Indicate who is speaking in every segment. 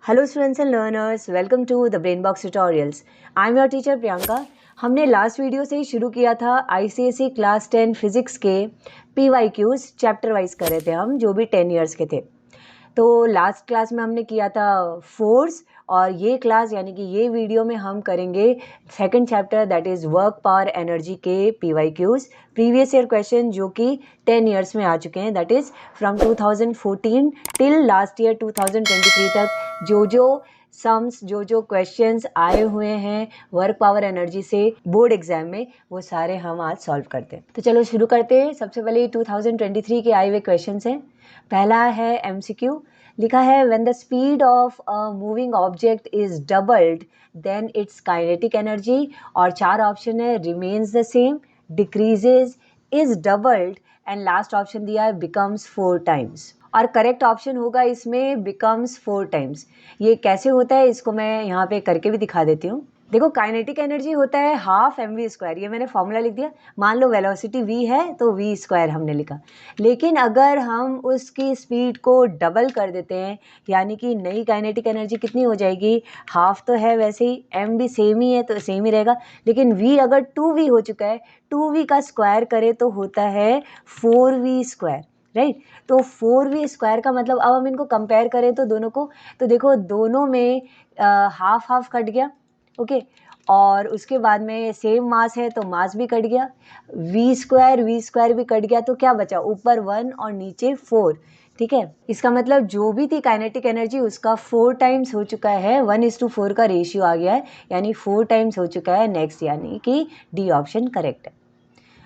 Speaker 1: Hello students and learners, welcome to the Brainbox Tutorials. I am your teacher Priyanka. हमने last video से ही शुरू किया था ICSE class 10 physics के PYQs chapter wise कर रहे थे हम, जो भी 10 इयर्स के थे। तो लास्ट क्लास में हमने किया था फोर्स, और ये क्लास यानी कि ये वीडियो में हम करेंगे second chapter that is work power energy के PYQs प्रीवियस ईयर क्वेश्चन जो कि 10 इयर्स में आ चुके हैं, that is from 2014 till last year 2023 तक जो सम्स जो क्वेश्चंस आए हुए हैं वर्क पावर एनर्जी से बोर्ड एग्जाम में, वो सारे हम आज सॉल्व करते हैं। तो चलो शुरू करते हैं। सबसे पहले 2023 के आए हुए क्वेश्चंस हैं। पहला है MCQ, लिखा है when the speed of a moving object is doubled then its kinetic energy, और 4 ऑप्शन है remains the same, decreases, is doubled, and last option दिया है बिकम्स 4 टाइम्स। और करेक्ट ऑप्शन होगा इसमें बिकम्स 4 टाइम्स। ये कैसे होता है इसको मैं यहाँ पे करके भी दिखा देती हूँ। देखो, काइनेटिक एनर्जी होता है हाफ mv², ये मैंने फॉर्मूला लिख दिया। मान लो वेलोसिटी v है तो v² हमने लिखा, लेकिन अगर हम उसकी स्पीड को डबल कर देते हैं यानी कि नई काइनेटिक एनर्जी कितनी हो जाएगी, हाफ तो है वैसे ही, m भी सेम ही है तो सेम ही रहेगा, लेकिन v अगर 2v हो चुका है, 2v का स्क्वायर करे तो होता है 4v², राइट। तो 4v² का मतलब, अब हम इनको कंपेयर करें तो दोनों को, तो देखो दोनों में हाफ हाफ कट गया, ओके। और उसके बाद में सेम मास है तो मास भी कट गया, v² भी कट गया, तो क्या बचा, ऊपर 1 और नीचे 4, ठीक है। इसका मतलब जो भी थी काइनेटिक एनर्जी उसका 4 टाइम्स हो चुका है, 1:4 का रेशियो आ गया है, यानी 4 टाइम्स हो चुका है नेक्स्ट, यानी कि डी ऑप्शन करेक्ट है,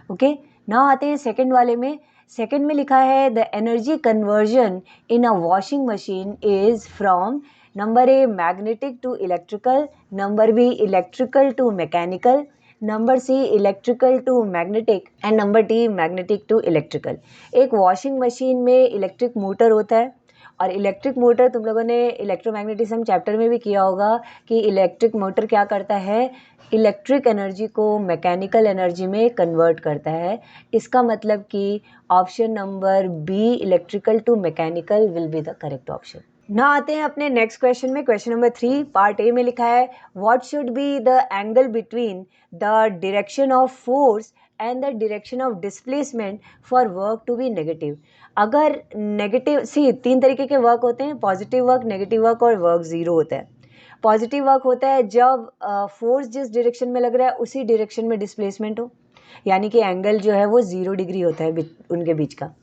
Speaker 1: ओके। नाउ आते हैं सेकंड वाले में। सेकंड में लिखा है the energy conversion in a washing machine is from number A magnetic to electrical, number B electrical to mechanical, number C electrical to magnetic, and number D magnetic to electrical. एक washing machine में electric motor होता है, और electric motor तुम लोगों ने electromagnetism chapter में भी किया होगा कि इलेक्ट्रिक मोटर क्या करता है, इलेक्ट्रिक एनर्जी को मैकेनिकल एनर्जी में कन्वर्ट करता है। इसका मतलब कि option number B electrical to mechanical will be the correct option. ना आते हैं अपने नेक्स्ट क्वेश्चन में। क्वेश्चन नंबर 3 पार्ट ए में लिखा है what should be the angle between the direction of force and the direction of displacement for work to be negative. अगर negative, see 3 तरीके के वर्क होते हैं, पॉजिटिव वर्क, नेगेटिव वर्क और work zero होता है। पॉजिटिव वर्क होता है जब फोर्स जिस डायरेक्शन में लग रहा है उसी डायरेक्शन में डिस्प्लेसमेंट हो, यानी कि एंगल जो है वो 0 डिग्री होता है उनके बीच का।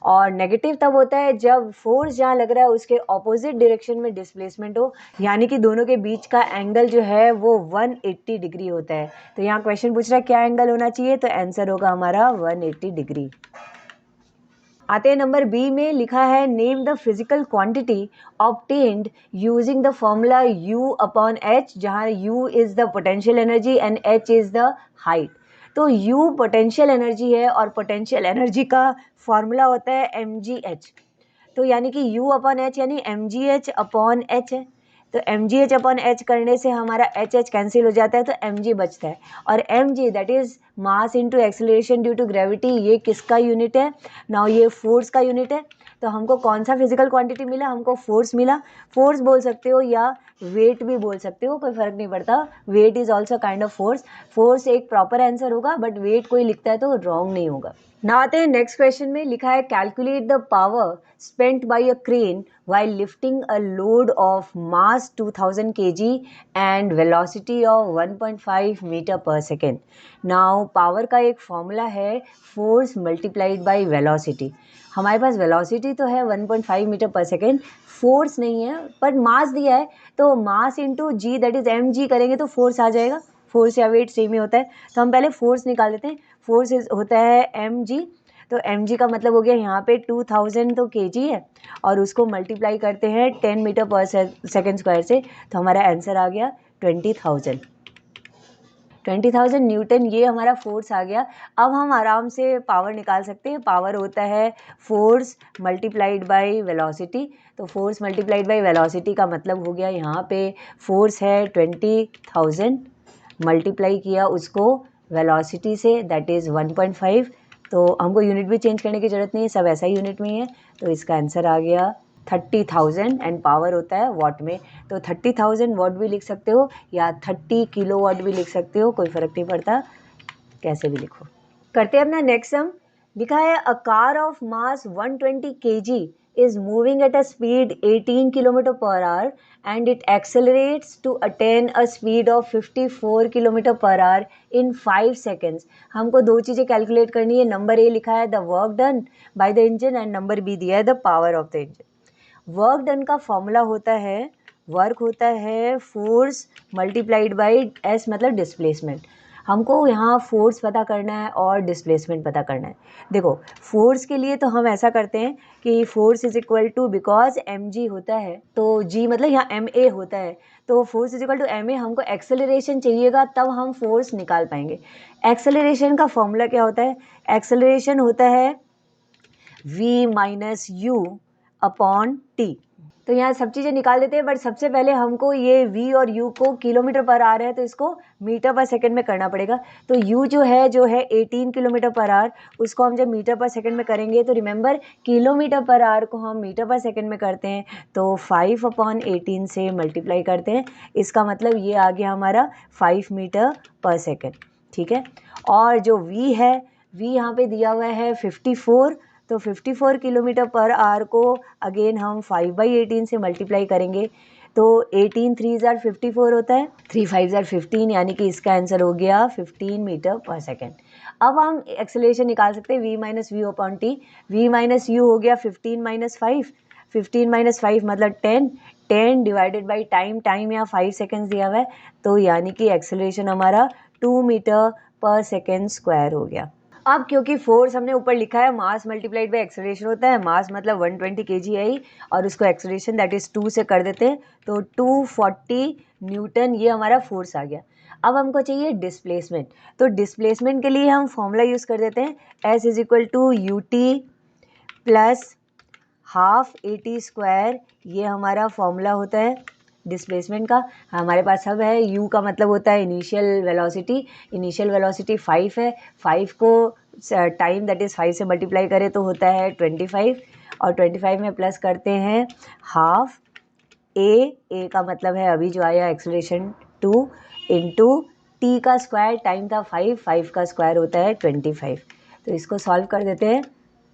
Speaker 1: और नेगेटिव तब होता है जब फोर्स जहाँ लग रहा है उसके ऑपोजिट डायरेक्शन में डिस्प्लेसमेंट हो, यानी कि दोनों के बीच का एंगल जो है वो 180 डिग्री होता है। तो यहाँ क्वेश्चन पूछ रहा है क्या एंगल होना चाहिए, तो आंसर होगा हमारा 180 डिग्री। आते हैं नंबर बी में, लिखा है name the physical quantity obtained using the formula U/H, जहाँ U is the potential energy and H is the height. तो U पोटेंशियल एनर्जी है और पोटेंशियल एनर्जी का फॉर्मूला होता है mgh। तो यानी कि U/H यानी mgh/h है। तो mgh/h करने से हमारा h कैंसिल हो जाता है तो mg बचता है, और mg that is mass into acceleration due to gravity, ये किसका यूनिट है, नाउ ये फोर्स का यूनिट है। तो हमको कौन सा फिजिकल क्वांटिटी मिला, हमको फोर्स मिला। फोर्स बोल सकते हो या वेट भी बोल सकते हो, कोई फर्क नहीं पड़ता, weight is also kind of force. Force एक प्रॉपर आंसर होगा, बट वेट कोई लिखता है तो रॉन्ग नहीं होगा। ना आते हैं नेक्स्ट क्वेश्चन में, लिखा है calculate the power spent by a crane while lifting a load of mass 2000 kg and velocity of 1.5 meter per second. Now power का एक फॉर्मूला है फोर्स मल्टीप्लाइड बाय वेलोसिटी। हमारे पास वेलोसिटी तो है 1.5 मीटर पर सेकेंड, फोर्स नहीं है, पर मास दिया है, तो mass into G that is mg करेंगे तो फोर्स आ जाएगा। फोर्स या वेट सेम ही होता है, तो हम पहले फोर्स निकाल देते हैं। फोर्स होता है mg, तो mg का मतलब हो गया यहाँ पे 2000 तो kg है, और उसको मल्टीप्लाई करते हैं 10 मीटर पर सेकेंड स्क्वायर से, तो हमारा आंसर आ गया 20,000 न्यूटन, ये हमारा फोर्स आ गया। अब हम आराम से पावर निकाल सकते हैं। पावर होता है फोर्स मल्टीप्लाइड बाय वेलोसिटी, तो फोर्स मल्टीप्लाइड बाय वेलोसिटी का मतलब हो गया यहाँ पे फोर्स है 20,000, मल्टीप्लाई किया उसको वेलोसिटी से दैट इज़ 1.5, तो हमको यूनिट भी चेंज करने की ज़रूरत नहीं है, सब ऐसा ही यूनिट में ही है, तो इसका आंसर आ गया 30,000 एंड पावर होता है वॉट में, तो 30,000 वॉट भी लिख सकते हो या 30 किलो वॉट भी लिख सकते हो, कोई फ़र्क नहीं पड़ता, कैसे भी लिखो। करते हैं अपना नेक्स्ट सम। लिखा है a car of mass 120 kg is moving at a speed 18 km per hour and it accelerates to attain a speed of 54 km per hour in 5 seconds। हमको दो चीज़ें कैलकुलेट करनी है। नंबर ए लिखा है the work done by the engine and number B दिया है the power of the engine. Work done का फॉर्मूला होता है, वर्क होता है फोर्स मल्टीप्लाइड बाई एस मतलब डिस्प्लेसमेंट। हमको यहाँ फोर्स पता करना है और डिस्प्लेसमेंट पता करना है। देखो फोर्स के लिए तो हम ऐसा करते हैं कि force is equal to, because M G होता है तो जी मतलब यहाँ एम ए होता है, तो force is equal to M A. हमको एक्सेलरेशन चाहिएगा तब हम फोर्स निकाल पाएंगे। एक्सेलरेशन का फॉर्मूला क्या होता है? एक्सेलरेशन होता है v minus you upon T. तो यहाँ सब चीज़ें निकाल देते हैं, बट सबसे पहले हमको ये v और u को किलोमीटर पर आवर है तो इसको मीटर पर सेकंड में करना पड़ेगा। तो u जो है 18 किलोमीटर पर आवर, उसको हम जब मीटर पर सेकंड में करेंगे तो रिमेंबर किलोमीटर पर आवर को हम मीटर पर सेकंड में करते हैं तो 5/18 से मल्टीप्लाई करते हैं। इसका मतलब ये आ गया हमारा 5 मीटर पर सेकेंड, ठीक है। और जो v है, v यहाँ पे दिया हुआ है 54, तो 54 किलोमीटर पर आवर को अगेन हम 5/18 से मल्टीप्लाई करेंगे तो 18 3 ज़ार 54 होता है, 3 5 ज़ार 15, यानी कि इसका आंसर हो गया 15 मीटर पर सेकेंड। अब हम एक्सेलरेशन निकाल सकते हैं v minus you upon T. v minus you हो गया 15 माइनस 5, 15 माइनस 5 मतलब 10, 10 डिवाइडेड बाई टाइम, टाइम यहाँ 5 सेकेंड्स दिया हुआ है, तो यानी कि एक्सेलरेशन हमारा 2 मीटर पर सेकेंड स्क्वायर हो गया। अब क्योंकि फोर्स हमने ऊपर लिखा है मास मल्टीप्लाइड बाय एक्सेलरेशन होता है, मास मतलब 120 kg है ही, और उसको एक्सेलरेशन दैट इज 2 से कर देते हैं तो 240 न्यूटन ये हमारा फोर्स आ गया। अब हमको चाहिए डिस्प्लेसमेंट, तो डिस्प्लेसमेंट के लिए हम फॉर्मूला यूज़ कर देते हैं S is equal to U T plus half A T square, ये हमारा फॉर्मूला होता है डिस्प्लेसमेंट का। हमारे पास सब है। u का मतलब होता है इनिशियल वेलोसिटी, इनिशियल वेलोसिटी 5 है, 5 को टाइम दैट इज़ 5 से मल्टीप्लाई करें तो होता है 25, और 25 में प्लस करते हैं हाफ ए का मतलब है अभी जो आया एक्सेलरेशन 2 इंटू टी का स्क्वायर, टाइम था 5 का स्क्वायर होता है 25। तो इसको सॉल्व कर देते हैं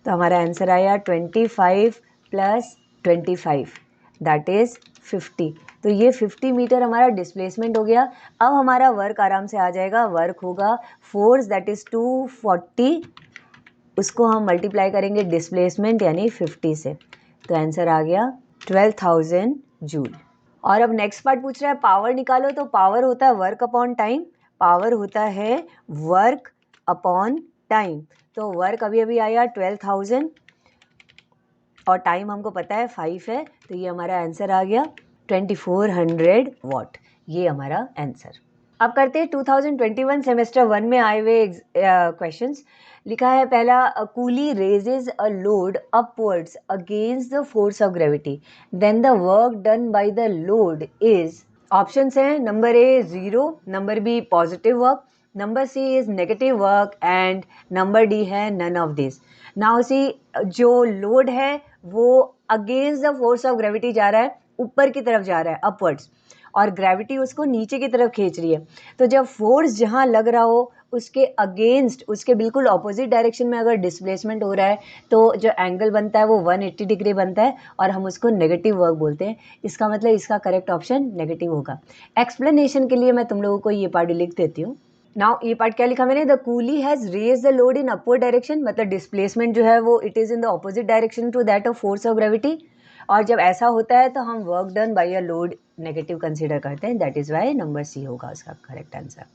Speaker 1: तो हमारा आंसर आया 25 प्लस 25 दैट इज़ 50। तो ये 50 मीटर हमारा डिस्प्लेसमेंट हो गया। अब हमारा वर्क आराम से आ जाएगा, वर्क होगा फोर्स दैट इज़ 240, उसको हम मल्टीप्लाई करेंगे डिस्प्लेसमेंट यानी 50 से, तो आंसर आ गया 12,000 जूल। और अब नेक्स्ट पार्ट पूछ रहा है पावर निकालो, तो पावर होता है वर्क अपॉन टाइम, पावर होता है वर्क अपॉन टाइम। तो वर्क अभी अभी आया 12,000 और टाइम हमको पता है 5 है, तो ये हमारा आंसर आ गया 2400 वॉट, ये हमारा आंसर। अब करते हैं 2021 सेमेस्टर 1 में आए हुए क्वेश्चंस। लिखा है पहला, a coolie raises a load upwards against the force of gravity, then the work done by the load is. Options हैं number A 0, number B positive work, number C is negative work and number D है none of this. Now see, जो load है वो against the force of gravity जा रहा है, ऊपर की तरफ जा रहा है अपवर्ड्स, और ग्रेविटी उसको नीचे की तरफ खींच रही है। तो जब फोर्स जहाँ लग रहा हो उसके अगेंस्ट, उसके बिल्कुल ऑपोजिट डायरेक्शन में अगर डिस्प्लेसमेंट हो रहा है तो जो एंगल बनता है वो 180 डिग्री बनता है और हम उसको नेगेटिव वर्क बोलते हैं। इसका मतलब इसका करेक्ट ऑप्शन नेगेटिव होगा। एक्सप्लेनेशन के लिए मैं तुम लोगों को ये पार्ट लिख देती हूँ। नाउ ये पार्ट क्या लिखा मैंने, the coolie has raise the load in upward direction, मतलब डिस्प्लेसमेंट जो है वो it is in the opposite direction to that of force of gravity. और जब ऐसा होता है तो हम work done by a load negative consider करते हैं, that is why number C होगा उसका करेक्ट आंसर।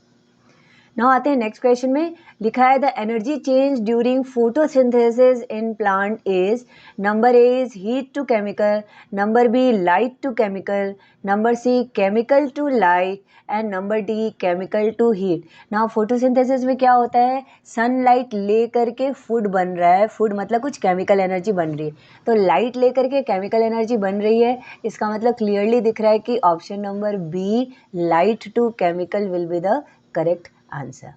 Speaker 1: नाउ आते हैं नेक्स्ट क्वेश्चन में। लिखा है the energy change during photosynthesis in plant is, number A is heat to chemical, number B light to chemical, number C chemical to light and number D chemical to heat. Now photosynthesis में क्या होता है, sunlight ले करके food बन रहा है, food मतलब कुछ केमिकल एनर्जी बन रही है, तो लाइट ले करके केमिकल एनर्जी बन रही है। इसका मतलब क्लियरली दिख रहा है कि option number B light to chemical will be the correct answer.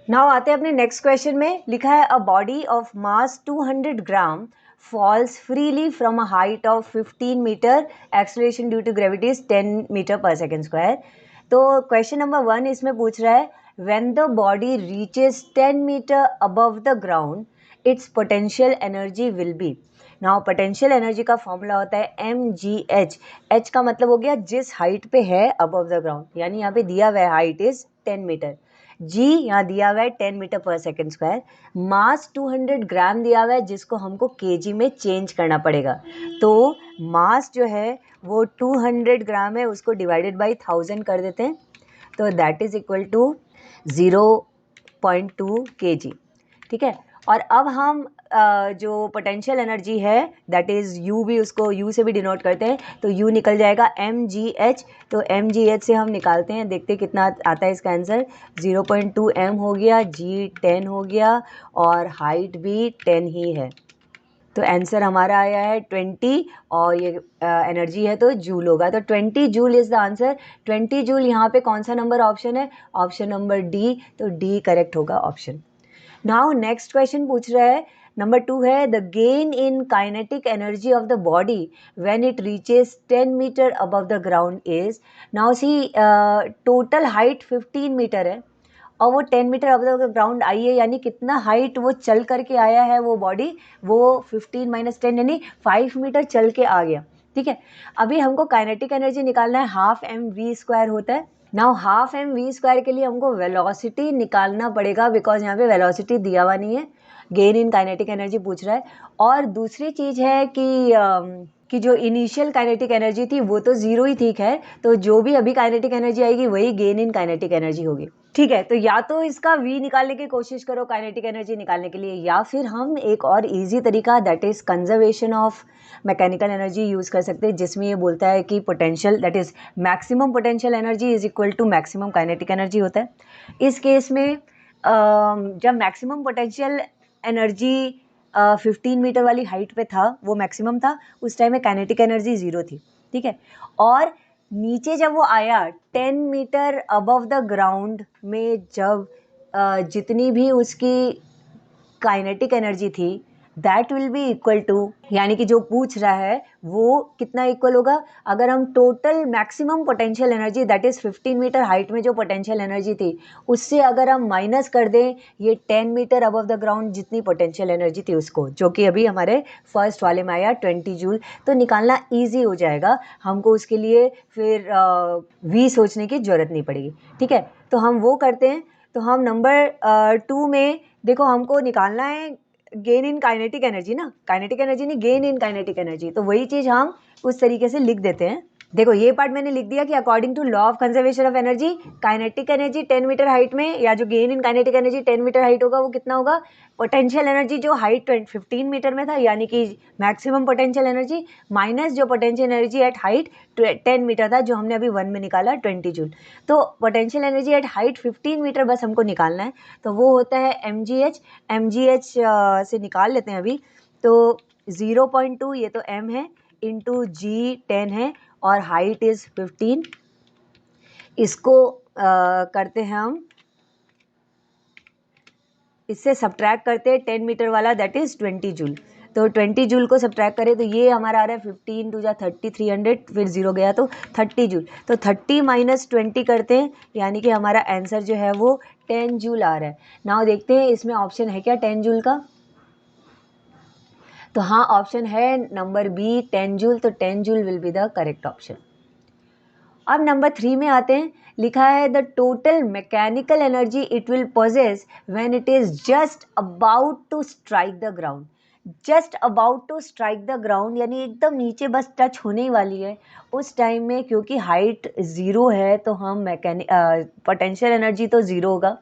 Speaker 1: Now आते हैं अपने नेक्स्ट क्वेश्चन में। लिखा है a body of mass 200 gram falls freely from a height of 15 meter, acceleration due to gravity is 10 meter per second square. तो question number 1 इसमें पूछ रहा है when the body reaches 10 meter above the ground, its potential energy will be. Now potential energy का formula होता है mgh. h का मतलब हो गया जिस हाइट पे है अबव द ग्राउंड, यानी यहाँ पे दिया हुआ है हाइट इज 10 मीटर. g यहाँ दिया हुआ है 10 मीटर पर सेकेंड स्क्वायर. मास 200 ग्राम दिया हुआ है जिसको हमको kg में चेंज करना पड़ेगा. तो मास जो है वो 200 ग्राम है, उसको डिवाइडेड बाई 1000 कर देते हैं, तो that is equal to 0.2 kg. ठीक है. और अब हम जो पोटेंशियल एनर्जी है दैट इज़ U भी, उसको U से भी डिनोट करते हैं, तो U निकल जाएगा mgh. तो mgh से हम निकालते हैं, देखते हैं कितना आता है इसका आंसर. 0.2 m हो गया, G 10 हो गया और हाइट भी 10 ही है. तो आंसर हमारा आया है 20 और ये एनर्जी है तो जूल होगा. तो 20 joule is the answer. 20 joule यहाँ पे कौन सा नंबर ऑप्शन है? Option number D. तो D करेक्ट होगा ऑप्शन. नाउ नेक्स्ट क्वेश्चन पूछ रहा है नंबर 2 है the gain in kinetic energy of the body when it reaches 10 metre above the ground is. Now see total height 15 metre है और वो 10 metre above the ground आई है, यानी कितना हाइट वो चल करके आया है वो बॉडी, वो 15 माइनस 10 यानी 5 मीटर चल के आ गया. ठीक है. अभी हमको काइनेटिक एनर्जी निकालना है, हाफ mv² होता है. नाउ हाफ mv² के लिए हमको वेलोसिटी निकालना पड़ेगा बिकॉज यहाँ पे वेलोसिटी दिया हुआ नहीं है, गेन इन काइनेटिक एनर्जी पूछ रहा है. और दूसरी चीज़ है कि जो इनिशियल काइनेटिक एनर्जी थी वो तो ज़ीरो ही ठीक है, तो जो भी अभी काइनेटिक एनर्जी आएगी वही गेन इन काइनेटिक एनर्जी होगी. ठीक है. तो या तो इसका v निकालने की कोशिश करो काइनेटिक एनर्जी निकालने के लिए, या फिर हम एक और इजी तरीका that is conservation of mechanical energy use कर सकते हैं, जिसमें ये बोलता है कि potential that is maximum potential energy is equal to maximum kinetic energy होता है. इस केस में जब मैक्सिमम पोटेंशियल एनर्जी 15 मीटर वाली हाइट पे था, वो मैक्सिमम था, उस टाइम में काइनेटिक एनर्जी ज़ीरो थी. ठीक है. और नीचे जब वो आया 10 मीटर अबव द ग्राउंड में, जब जितनी भी उसकी काइनेटिक एनर्जी थी that will be equal to, यानी कि जो पूछ रहा है वो कितना इक्वल होगा. अगर हम total maximum potential energy that is 15 metre height में जो पोटेंशियल एनर्जी थी उससे अगर हम माइनस कर दें ये 10 मीटर अबव द ग्राउंड जितनी पोटेंशियल एनर्जी थी उसको, जो कि अभी हमारे फर्स्ट वाले में आया 20 जूल, तो निकालना ईजी हो जाएगा. हमको उसके लिए फिर V सोचने की ज़रूरत नहीं पड़ेगी. ठीक है. तो हम वो करते हैं. तो हम नंबर 2 में देखो हमको निकालना है गेन इन काइनेटिक एनर्जी ना, काइनेटिक एनर्जी नहीं, गेन इन काइनेटिक एनर्जी. तो वही चीज़ हम उस तरीके से लिख देते हैं. देखो ये पार्ट मैंने लिख दिया कि according to law of conservation of energy, kinetic energy 10 metre height में, या जो gain in kinetic energy 10 metre height होगा वो कितना होगा, पोटेंशियल एनर्जी जो हाइट 15 मीटर में था यानी कि मैक्सिमम पोटेंशियल एनर्जी माइनस जो potential energy at height 10 metre था जो हमने अभी 1 में निकाला 20 जूल. तो potential energy at height 15 metre बस हमको निकालना है, तो वो होता है mgh. mgh से निकाल लेते हैं अभी. तो 0.2 ये तो m है इंटू G 10 है और हाइट इज़ 15. इसको करते हैं हम, इससे सब्ट्रैक्ट करते हैं 10 मीटर वाला दैट इज़ 20 जूल. तो 20 जूल को सब्ट्रैक्ट करें तो ये हमारा आ रहा है 15 टू जा 30, 300, फिर 0 गया तो 30 जूल. तो 30 माइनस 20 करते हैं यानी कि हमारा आंसर जो है वो 10 जूल आ रहा है. नाउ देखते हैं इसमें ऑप्शन है क्या 10 जूल का. तो हाँ ऑप्शन है नंबर B 10 जूल. तो 10 joule will be the correct option. अब नंबर 3 में आते हैं. लिखा है the total mechanical energy it will possess when it is just about to strike the ground. Just about to strike the ground यानी एकदम नीचे बस टच होने ही वाली है उस टाइम में, क्योंकि हाइट ज़ीरो है तो हम पोटेंशियल एनर्जी तो ज़ीरो होगा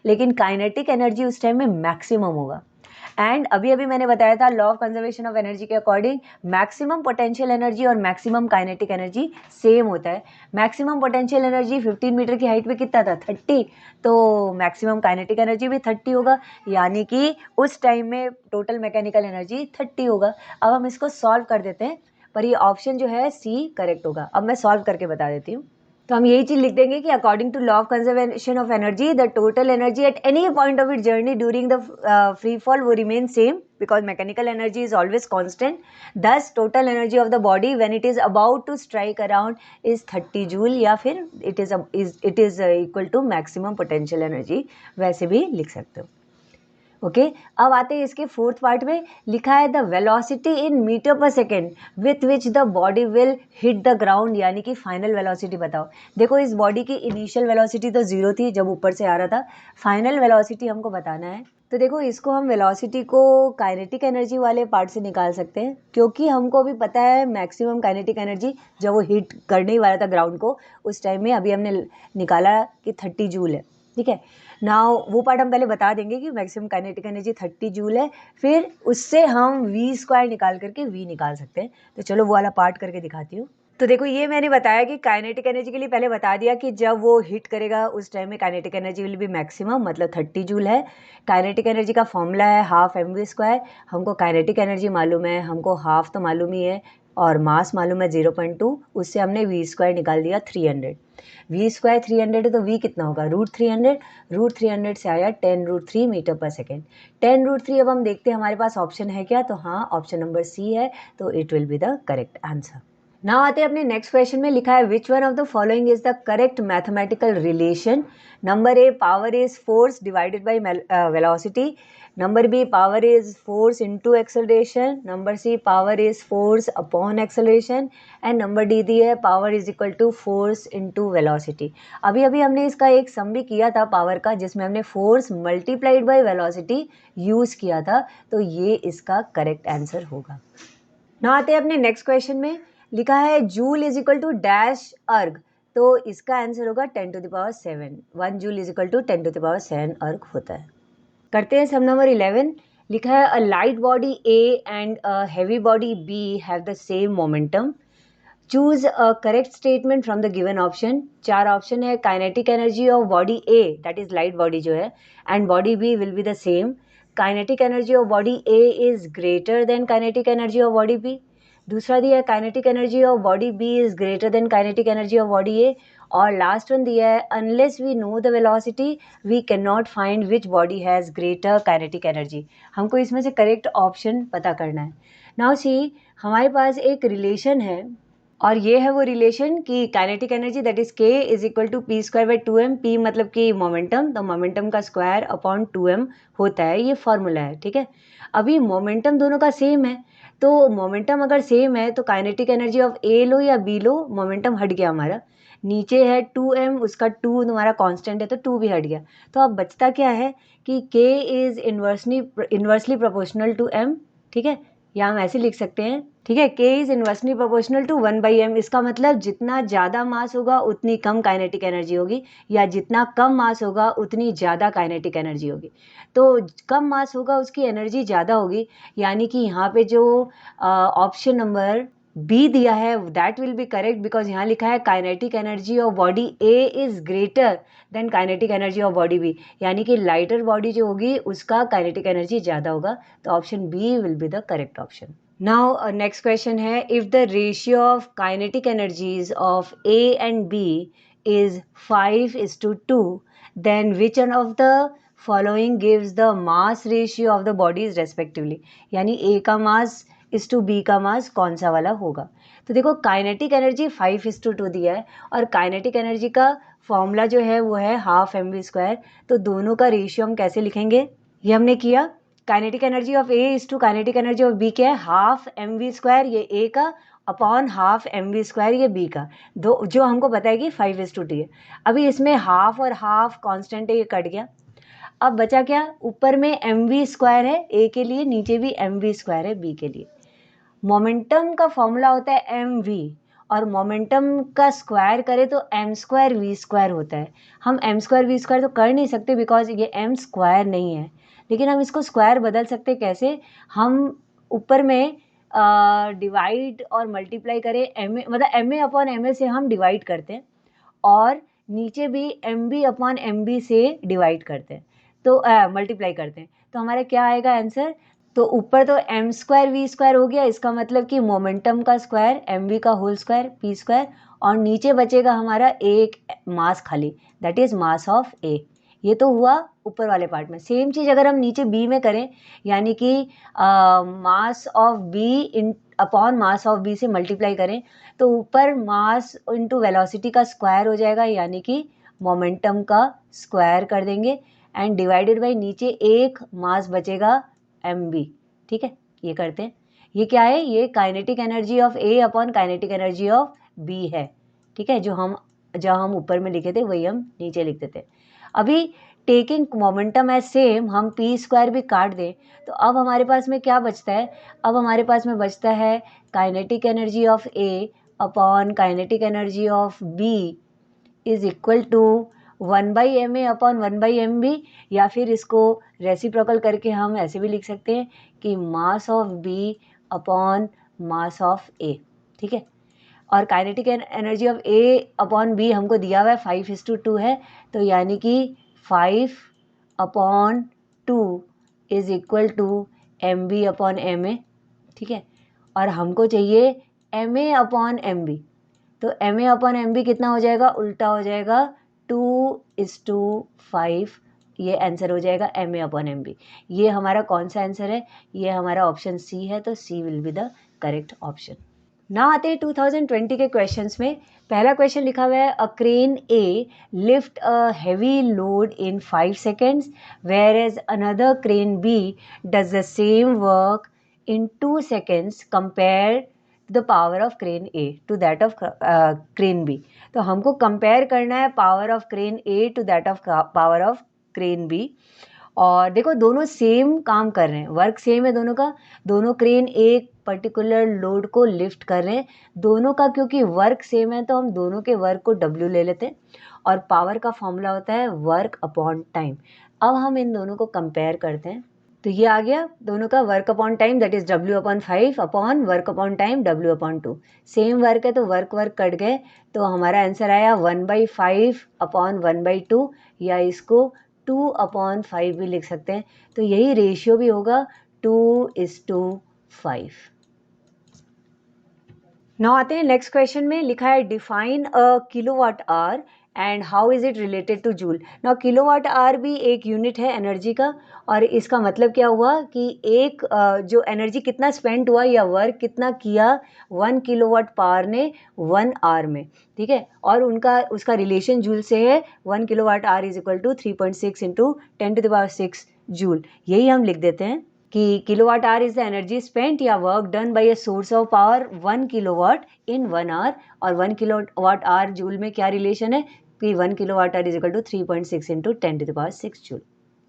Speaker 1: लेकिन काइनेटिक एनर्जी उस टाइम में मैक्सिमम होगा. एंड अभी मैंने बताया था law of conservation of energy के अकॉर्डिंग मैक्सिमम पोटेंशियल एनर्जी और मैक्सिमम काइनेटिक एनर्जी सेम होता है. मैक्सिमम पोटेंशियल एनर्जी 15 मीटर की हाइट पे कितना था 30, तो मैक्सिमम काइनेटिक एनर्जी भी 30 होगा यानी कि उस टाइम में टोटल मैकेनिकल एनर्जी 30 होगा. अब हम इसको सॉल्व कर देते हैं, पर ये ऑप्शन जो है C करेक्ट होगा. अब मैं सॉल्व करके बता देती हूँ. तो हम यही चीज लिख देंगे कि according to law of conservation of energy the total energy at any point of it journey during the free fall वो remain same because mechanical energy is always constant. Thus total energy of the body when it is about to strike around is 30 joule या फिर it is equal to maximum potential energy, वैसे भी लिख सकते हो. Okay अब आते हैं इसके फोर्थ पार्ट में. लिखा है द वेलोसिटी इन मीटर पर second with which the body will hit the ground, यानी कि फाइनल वेलोसिटी बताओ. देखो इस बॉडी की इनिशियल वेलोसिटी तो 0 थी जब ऊपर से आ रहा था, फाइनल वेलोसिटी हमको बताना है. तो देखो इसको हम वेलोसिटी को काइनेटिक एनर्जी वाले पार्ट से निकाल सकते हैं, क्योंकि हमको अभी पता है मैक्सिमम काइनेटिक एनर्जी जब वो हिट करने ही वाला था ग्राउंड को उस टाइम में, अभी हमने निकाला कि 30 जूल है. ठीक है, नाउ वो पार्ट हम पहले बता देंगे कि मैक्सिमम काइनेटिक एनर्जी 30 जूल है, फिर उससे हम v स्क्वायर निकाल करके v निकाल सकते हैं. तो चलो वो वाला पार्ट करके दिखाती हूँ. तो देखो ये मैंने बताया कि काइनेटिक एनर्जी के लिए पहले बता दिया कि जब वो हिट करेगा उस टाइम में kinetic energy will be maximum, मतलब 30 जूल है. काइनेटिक एनर्जी का फॉर्मूला है हाफ mv स्क्वायर. हमको काइनेटिक एनर्जी मालूम है, हमको हाफ तो मालूम ही है और मास मालूम है 0.2, उससे हमने v स्क्वायर निकाल दिया 300. v स्क्वायर 300 है तो v कितना होगा √300. √300 से आया 10√3 मीटर पर सेकेंड. 10√3 अब हम देखते हैं हमारे पास ऑप्शन है क्या, तो हाँ ऑप्शन नंबर सी है, तो it will be the correct answer. Now आते हैं अपने नेक्स्ट क्वेश्चन में. लिखा है which one of the following is the correct mathematical relation. Number A power is force divided by velocity. Number B power is force into acceleration. Number C power is force upon acceleration. And number D दी है power is equal to force into velocity. अभी अभी हमने इसका एक सम भी किया था पावर का, जिसमें हमने force multiplied by velocity use किया था, तो ये इसका करेक्ट आंसर होगा. ना आते हैं अपने नेक्स्ट क्वेश्चन में. लिखा है joule is equal to dash erg, तो इसका आंसर होगा 10⁻7. 1 जूल इज इक्वल टू 10⁻7 अर्ग होता है. करते हैं सम नंबर 11. लिखा है a light body A and a heavy body B have the same momentum. Choose a correct statement from the given option. 4 option है. Kinetic energy of body A that is light body जो है and body B will be the same. Kinetic energy of body A is greater than kinetic energy of body B. दूसरा दिया है kinetic energy of body B is greater than kinetic energy of body A. और last one दिया है unless we know the velocity we can not find which body has greater kinetic energy. हमको इसमें से correct option पता करना है. Now see हमारे पास एक रिलेशन है और ये है वो रिलेशन कि kinetic energy that is k is equal to P square by 2m. p मतलब कि मोमेंटम, तो मोमेंटम का स्क्वायर अपॉन 2m होता है, ये फॉर्मूला है. ठीक है, अभी मोमेंटम दोनों का सेम है, तो मोमेंटम अगर सेम है तो काइनेटिक एनर्जी ऑफ ए लो या बी लो, मोमेंटम हट गया हमारा. नीचे है 2m, उसका 2 तुम्हारा कांस्टेंट है तो 2 भी हट गया. तो अब बचता क्या है कि k is inversely proportional to m. ठीक है, या हम ऐसे लिख सकते हैं. ठीक है, k is inversely proportional to 1/m. इसका मतलब जितना ज़्यादा मास होगा उतनी कम काइनेटिक एनर्जी होगी, या जितना कम मास होगा उतनी ज़्यादा काइनेटिक एनर्जी होगी. तो कम मास होगा उसकी एनर्जी ज़्यादा होगी, यानी कि यहाँ पे जो ऑप्शन नंबर बी दिया है that will be correct, because यहाँ लिखा है kinetic energy of body A is greater than kinetic energy of body B, यानी कि लाइटर बॉडी जो होगी उसका काइनेटिक एनर्जी ज़्यादा होगा. तो option B will be the correct option. Now next question है if the ratio of kinetic energies of A and B is 5:2 then which one of the following gives the mass ratio of the bodies respectively. यानी A का मास इस to be का मास कौन सा वाला होगा. तो देखो काइनेटिक एनर्जी 5:2 दिया है और काइनेटिक एनर्जी का फॉर्मूला जो है वो है हाफ mv स्क्वायर. तो दोनों का रेशियो हम कैसे लिखेंगे, ये हमने किया. Kinetic energy of A is to kinetic energy of B क्या है, हाफ mv स्क्वायर ये ए का अपॉन हाफ mv स्क्वायर ये बी का, दो जो हमको पता है कि 5:2 है. अभी इसमें हाफ और हाफ कांस्टेंट है, ये कट गया. अब बचा क्या, ऊपर में mv स्क्वायर है ए के लिए, नीचे भी mv स्क्वायर है बी के लिए. मोमेंटम का फॉर्मूला होता है mv और मोमेंटम का स्क्वायर करें तो m² v स्क्वायर होता है. हम m² v स्क्वायर तो कर नहीं सकते बिकॉज ये m स्क्वायर नहीं है, लेकिन हम इसको स्क्वायर बदल सकते कैसे. हम ऊपर में डिवाइड और मल्टीप्लाई करें ma, मतलब ma अपॉन ma से हम डिवाइड करते हैं और नीचे भी mb अपॉन mb से डिवाइड करते हैं, तो मल्टीप्लाई करते हैं. तो हमारा क्या आएगा आंसर, तो ऊपर तो m² v स्क्वायर हो गया, इसका मतलब कि मोमेंटम का स्क्वायर mv का होल स्क्वायर p स्क्वायर, और नीचे बचेगा हमारा एक मास खाली, दैट इज़ मास ऑफ ए। ये तो हुआ ऊपर वाले पार्ट में। सेम चीज़ अगर हम नीचे बी में करें, यानी कि mass of B in upon mass of B से मल्टीप्लाई करें, तो ऊपर मास इंटू वेलोसिटी का स्क्वायर हो जाएगा, यानी कि मोमेंटम का स्क्वायर कर देंगे, एंड डिवाइडेड बाई नीचे एक मास बचेगा एम बी। ठीक है, ये करते हैं। ये क्या है? ये kinetic energy of A upon kinetic energy of B है। ठीक है, जो हम ऊपर में लिखे थे वही हम नीचे लिख देते हैं। अभी टेकिंग मोमेंटम एज सेम, हम पी स्क्वायर भी काट दें, तो अब हमारे पास में क्या बचता है? अब हमारे पास में बचता है kinetic energy of A upon kinetic energy of B is equal to 1/ma upon 1/mb, या फिर इसको रेसिप्रोकल करके हम ऐसे भी लिख सकते हैं कि mass of B upon mass of A. ठीक है, और kinetic energy of A upon B हमको दिया हुआ है 5:2 है, तो यानी कि 5/2 is equal to mb upon ma। ठीक है, और हमको चाहिए ma अपॉन mb, तो ma अपॉन mb कितना हो जाएगा? उल्टा हो जाएगा 2:5, ये आंसर हो जाएगा ma अपॉन mb। ये हमारा कौन सा आंसर है? ये हमारा ऑप्शन सी है, तो C will be the correct option. ना आते हैं 2020 के क्वेश्चंस में। पहला क्वेश्चन लिखा हुआ है, a crane A lift a heavy load in 5 seconds whereas another crane B does the same work in 2 seconds compare the power of crane A to that of crane B. तो हमको compare करना है power of crane A to that of power of crane B. और देखो दोनों same काम कर रहे हैं, वर्क सेम है दोनों का, दोनों क्रेन एक पर्टिकुलर लोड को लिफ्ट कर रहे हैं दोनों का। क्योंकि वर्क सेम है तो हम दोनों के वर्क को W ले लेते हैं, और पावर का फॉर्मूला होता है वर्क अपॉन टाइम। अब हम इन दोनों को कंपेयर करते हैं, तो ये आ गया दोनों का work upon time, that is W/5 upon work upon time W/2। Same work है तो वर्क कट गए, तो हमारा आंसर आया 1/5 अपॉन 1/2, या इसको 2/5 भी लिख सकते हैं। तो यही रेशियो भी होगा 2:5। नाउ आते हैं नेक्स्ट क्वेश्चन में। लिखा है define a kilowatt hour and how is it related two joule. Now kilowatt hour भी एक यूनिट है एनर्जी का, और इसका मतलब क्या हुआ कि एक जो एनर्जी कितना स्पेंड हुआ या वर्क कितना किया 1 किलोवाट पावर ने 1 आवर में। ठीक है, और उसका रिलेशन जूल से है। 1 kilowatt hour is equal to 3.6 into 10⁶ joule. यही हम लिख देते हैं कि kilowatt hour is the energy spent या work done by a source of power 1 kilowatt in 1 hour, और 1 किलोवाट आवर जूल में क्या रिलेशन है कि 1 kilowatt hour is equal to 3.6 into 10⁶ joule.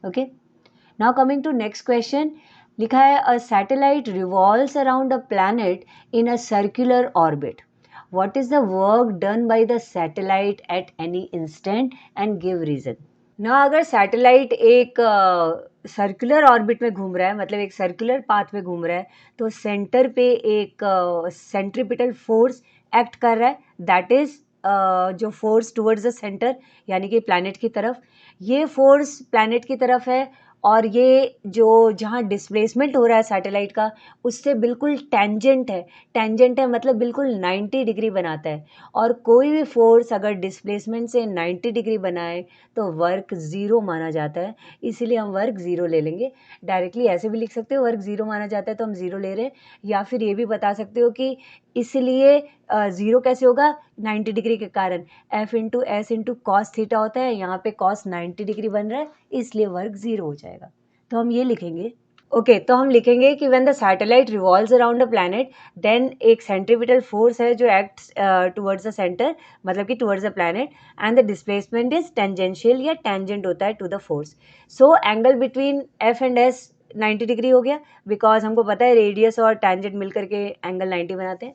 Speaker 1: Okay, now coming to next question. लिखा है a satellite revolves around a planet in a circular orbit, what is the work done by the satellite at any instant and give reason। ना अगर satellite एक circular orbit में घूम रहा है, मतलब एक सर्कुलर पाथ में घूम रहा है, तो सेंटर पे एक सेंट्रीपिटल फोर्स एक्ट कर रहा है, दैट इज जो फोर्स टुवर्ड्स द सेंटर, यानी कि प्लैनेट की तरफ। ये फोर्स प्लैनेट की तरफ है, और ये जो जहाँ डिस्प्लेसमेंट हो रहा है सैटेलाइट का उससे बिल्कुल टेंजेंट है। टेंजेंट है मतलब बिल्कुल 90 डिग्री बनाता है, और कोई भी फोर्स अगर डिस्प्लेसमेंट से 90 डिग्री बनाए तो वर्क ज़ीरो माना जाता है, इसीलिए हम वर्क ज़ीरो ले लेंगे। डायरेक्टली ऐसे भी लिख सकते हो वर्क ज़ीरो माना जाता है तो हम ज़ीरो ले रहे हैं, या फिर ये भी बता सकते हो कि इसलिए ज़ीरो कैसे होगा 90 डिग्री के कारण, F into S into cos theta होता है, यहाँ पे कॉस 90 डिग्री बन रहा है इसलिए वर्क ज़ीरो हो जाएगा। तो हम ये लिखेंगे। ओके, तो हम लिखेंगे कि when the satellite revolves around a planet then एक सेंट्रीपिटल फोर्स है जो एक्ट्स टुवर्ड्स द सेंटर, मतलब कि towards the planet, and the displacement is tangential या टेंजेंट होता है to the force. So angle between F and S 90 degree हो गया, बिकॉज हमको पता है रेडियस और टेंजेंट मिल करके एंगल 90 बनाते हैं।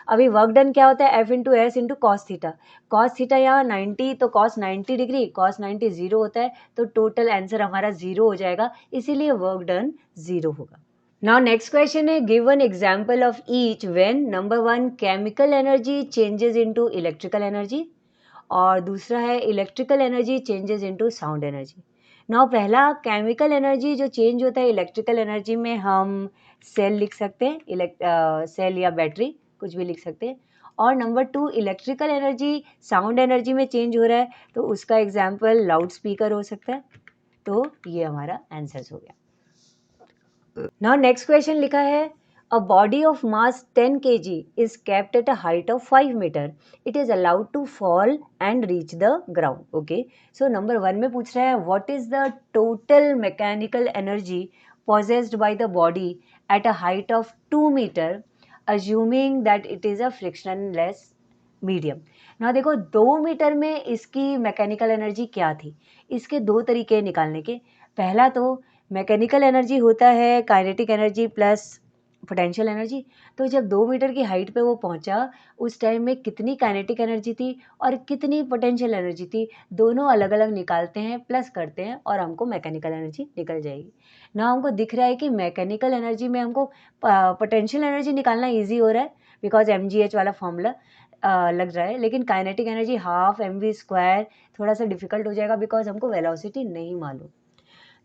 Speaker 1: अभी वर्क डन क्या होता है, F into S into cos theta. Cos theta यहाँ 90, तो कॉस 90 डिग्री, कॉस 90 जीरो होता है, तो टोटल आंसर हमारा जीरो हो जाएगा, इसीलिए वर्क डन जीरो होगा। नाउ नेक्स्ट क्वेश्चन है, give one example of each when number 1 chemical energy changes into electrical energy, और दूसरा है electrical energy changes into sound energy. Now पहला केमिकल एनर्जी जो चेंज होता है इलेक्ट्रिकल एनर्जी में, हम सेल लिख सकते हैं, सेल या बैटरी कुछ भी लिख सकते हैं, और number 2 electrical energy sound energy में चेंज हो रहा है, तो उसका एग्जाम्पल लाउड स्पीकर हो सकता है। तो ये हमारा आंसर्स हो गया। नाउ नेक्स्ट क्वेश्चन लिखा है a body of mass 10 kg is kept at a height of 5 metre, it is allowed to fall and reach the ground. Okay, so number 1 में पूछ रहा है what is the total mechanical energy possessed by the body at a height of 2 meter assuming that it is a frictionless medium। ना देखो 2 metre में इसकी mechanical energy क्या थी, इसके दो तरीके निकालने के। पहला तो मैकेनिकल एनर्जी होता है kinetic energy plus potential energy. तो जब 2 मीटर की हाइट पे वो पहुंचा उस टाइम में कितनी काइनेटिक एनर्जी थी और कितनी पोटेंशियल एनर्जी थी, दोनों अलग अलग निकालते हैं, प्लस करते हैं और हमको मैकेनिकल एनर्जी निकल जाएगी। ना हमको दिख रहा है कि मैकेनिकल एनर्जी में हमको पोटेंशियल एनर्जी निकालना ईजी हो रहा है बिकॉज mgh वाला फॉर्मूला लग रहा है, लेकिन काइनेटिक एनर्जी हाफ mv² थोड़ा सा डिफिकल्ट हो जाएगा बिकॉज हमको वेलोसिटी नहीं मालूम।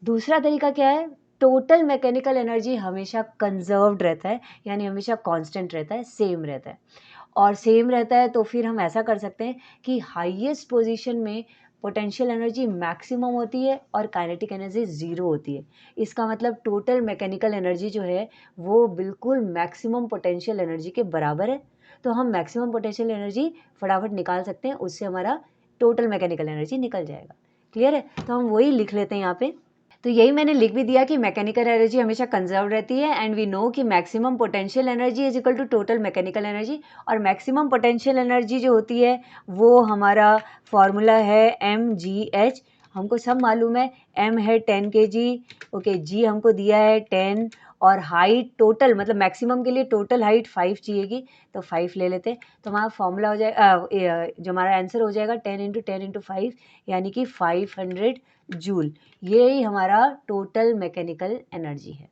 Speaker 1: दूसरा तरीका क्या है, टोटल मैकेनिकल एनर्जी हमेशा कंजर्व्ड रहता है, यानी हमेशा कांस्टेंट रहता है, सेम रहता है। और सेम रहता है तो फिर हम ऐसा कर सकते हैं कि हाईएस्ट पोजीशन में पोटेंशियल एनर्जी मैक्सिमम होती है और काइनेटिक एनर्जी ज़ीरो होती है। इसका मतलब टोटल मैकेनिकल एनर्जी जो है वो बिल्कुल मैक्सिमम पोटेंशियल एनर्जी के बराबर है। तो हम मैक्सिमम पोटेंशियल एनर्जी फटाफट निकाल सकते हैं, उससे हमारा टोटल मैकेनिकल एनर्जी निकल जाएगा। क्लियर है, तो हम वही लिख लेते हैं यहाँ पे। तो यही मैंने लिख भी दिया कि मैकेनिकल एनर्जी हमेशा कंजर्व रहती है एंड वी नो कि maximum potential energy is equal to total mechanical energy. और मैक्सिमम पोटेंशियल एनर्जी जो होती है वो हमारा फॉर्मूला है mgh, हमको सब मालूम है। m है 10 kg, ओके, g हमको दिया है 10 और हाइट टोटल मतलब मैक्सिमम के लिए टोटल हाइट 5 चाहिएगी, तो 5 ले लेते हैं। तो हमारा फॉर्मूला हो जाएगा, जो हमारा आंसर हो जाएगा 10 × 10 × 5 यानी कि 500 जूल। ये ही हमारा टोटल मैकेनिकल एनर्जी है।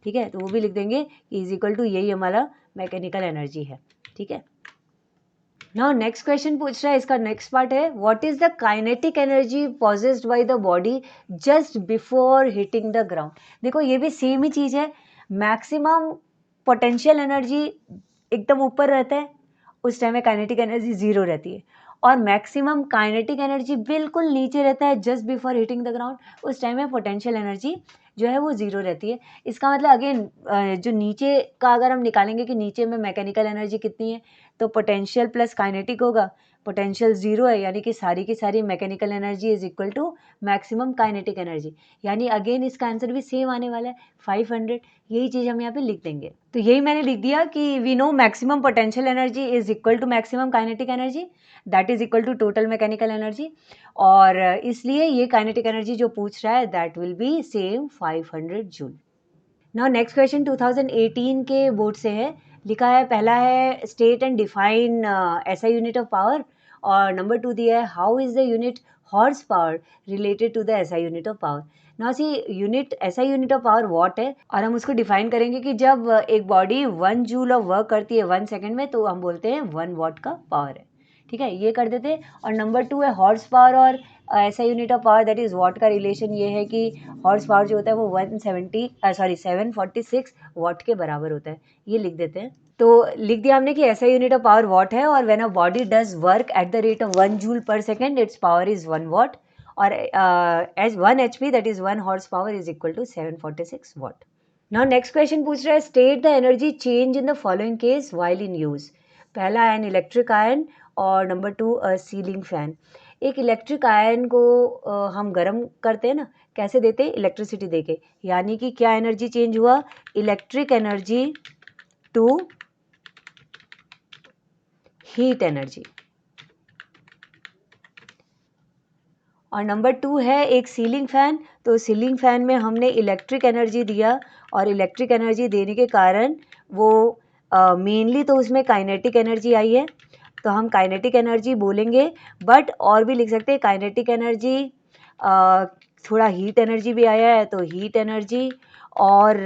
Speaker 1: ठीक है, तो वो भी लिख देंगे इज इक्वल टू यही हमारा मैकेनिकल एनर्जी है। ठीक है, नाउ नेक्स्ट क्वेश्चन पूछ रहा है, इसका नेक्स्ट पार्ट है what is the kinetic energy possessed by the body just before hitting the ground. देखो ये भी सेम ही चीज़ है, मैक्सिमम पोटेंशियल एनर्जी एकदम ऊपर रहता है, उस टाइम में काइनेटिक एनर्जी ज़ीरो रहती है, और मैक्सिमम काइनेटिक एनर्जी बिल्कुल नीचे रहता है just before hitting the ground, उस टाइम में पोटेंशियल एनर्जी जो है वो ज़ीरो रहती है। इसका मतलब अगेन जो नीचे का अगर हम निकालेंगे कि नीचे में मैकेनिकल एनर्जी कितनी है, तो पोटेंशियल प्लस काइनेटिक होगा, पोटेंशियल ज़ीरो है यानी कि सारी की सारी mechanical energy is equal to maximum kinetic energy, यानी अगेन इसका आंसर भी सेम आने वाला है 500। यही चीज़ हम यहाँ पे लिख देंगे। तो यही मैंने लिख दिया कि we know maximum potential energy is equal to maximum kinetic energy that is equal to total mechanical energy, और इसलिए ये काइनेटिक एनर्जी जो पूछ रहा है that will be same 500 joule. Now next question 2018 के बोर्ड से है, लिखा है पहला है state and define SI unit of power, और नंबर 2 दिया है how is the unit horse power related to the ऐसा यूनिट ऑफ पावर। ना सी यूनिट ऐसा यूनिट ऑफ पावर वॉट है, और हम उसको डिफाइन करेंगे कि जब एक बॉडी 1 जूल ऑफ वर्क करती है 1 सेकेंड में, तो हम बोलते हैं 1 वॉट का पावर है। ठीक है, ये कर देते हैं। और नंबर 2 है हॉर्स पावर और ऐसा unit of power that is what का रिलेशन ये है कि हॉर्स पावर जो होता है वो 746 वॉट के बराबर होता है, ये लिख देते हैं। तो लिख दिया हमने कि ऐसा यूनिट ऑफ पावर वॉट है, और when a body does work at the rate of 1 joule per second its power is 1 watt, और as 1 HP that is 1 horse power is equal to 746 watt. Now next question पूछ रहा है state the energy change in the following case while in use. पहला an electric iron और number 2 ceiling fan. एक electric iron को हम गर्म करते हैं ना, कैसे देते हैं, इलेक्ट्रिसिटी देके, यानी कि क्या एनर्जी चेंज हुआ, electric energy to heat energy. और नंबर 2 है एक सीलिंग फैन, तो सीलिंग फैन में हमने इलेक्ट्रिक एनर्जी दिया, और इलेक्ट्रिक एनर्जी देने के कारण वो मेनली तो उसमें काइनेटिक एनर्जी आई है, तो हम काइनेटिक एनर्जी बोलेंगे, बट और भी लिख सकते हैं काइनेटिक एनर्जी, थोड़ा हीट एनर्जी भी आया है तो हीट एनर्जी, और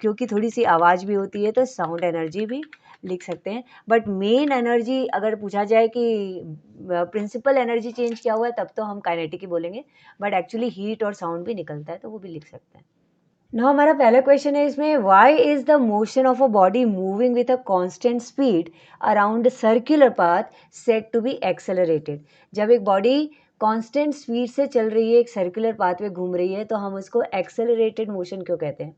Speaker 1: क्योंकि थोड़ी सी आवाज़ भी होती है तो साउंड एनर्जी भी लिख सकते हैं। बट मेन एनर्जी अगर पूछा जाए कि प्रिंसिपल एनर्जी चेंज क्या हुआ है, तब तो हम काइनेटिक ही बोलेंगे, बट एक्चुअली हीट और साउंड भी निकलता है तो वो भी लिख सकते हैं। ना हमारा पहला क्वेश्चन है इसमें, why is the motion of a body moving with a constant speed around circular path said to be accelerated. जब एक बॉडी कांस्टेंट स्पीड से चल रही है, एक सर्कुलर पाथ में घूम रही है, तो हम उसको एक्सेलरेटेड मोशन क्यों कहते हैं?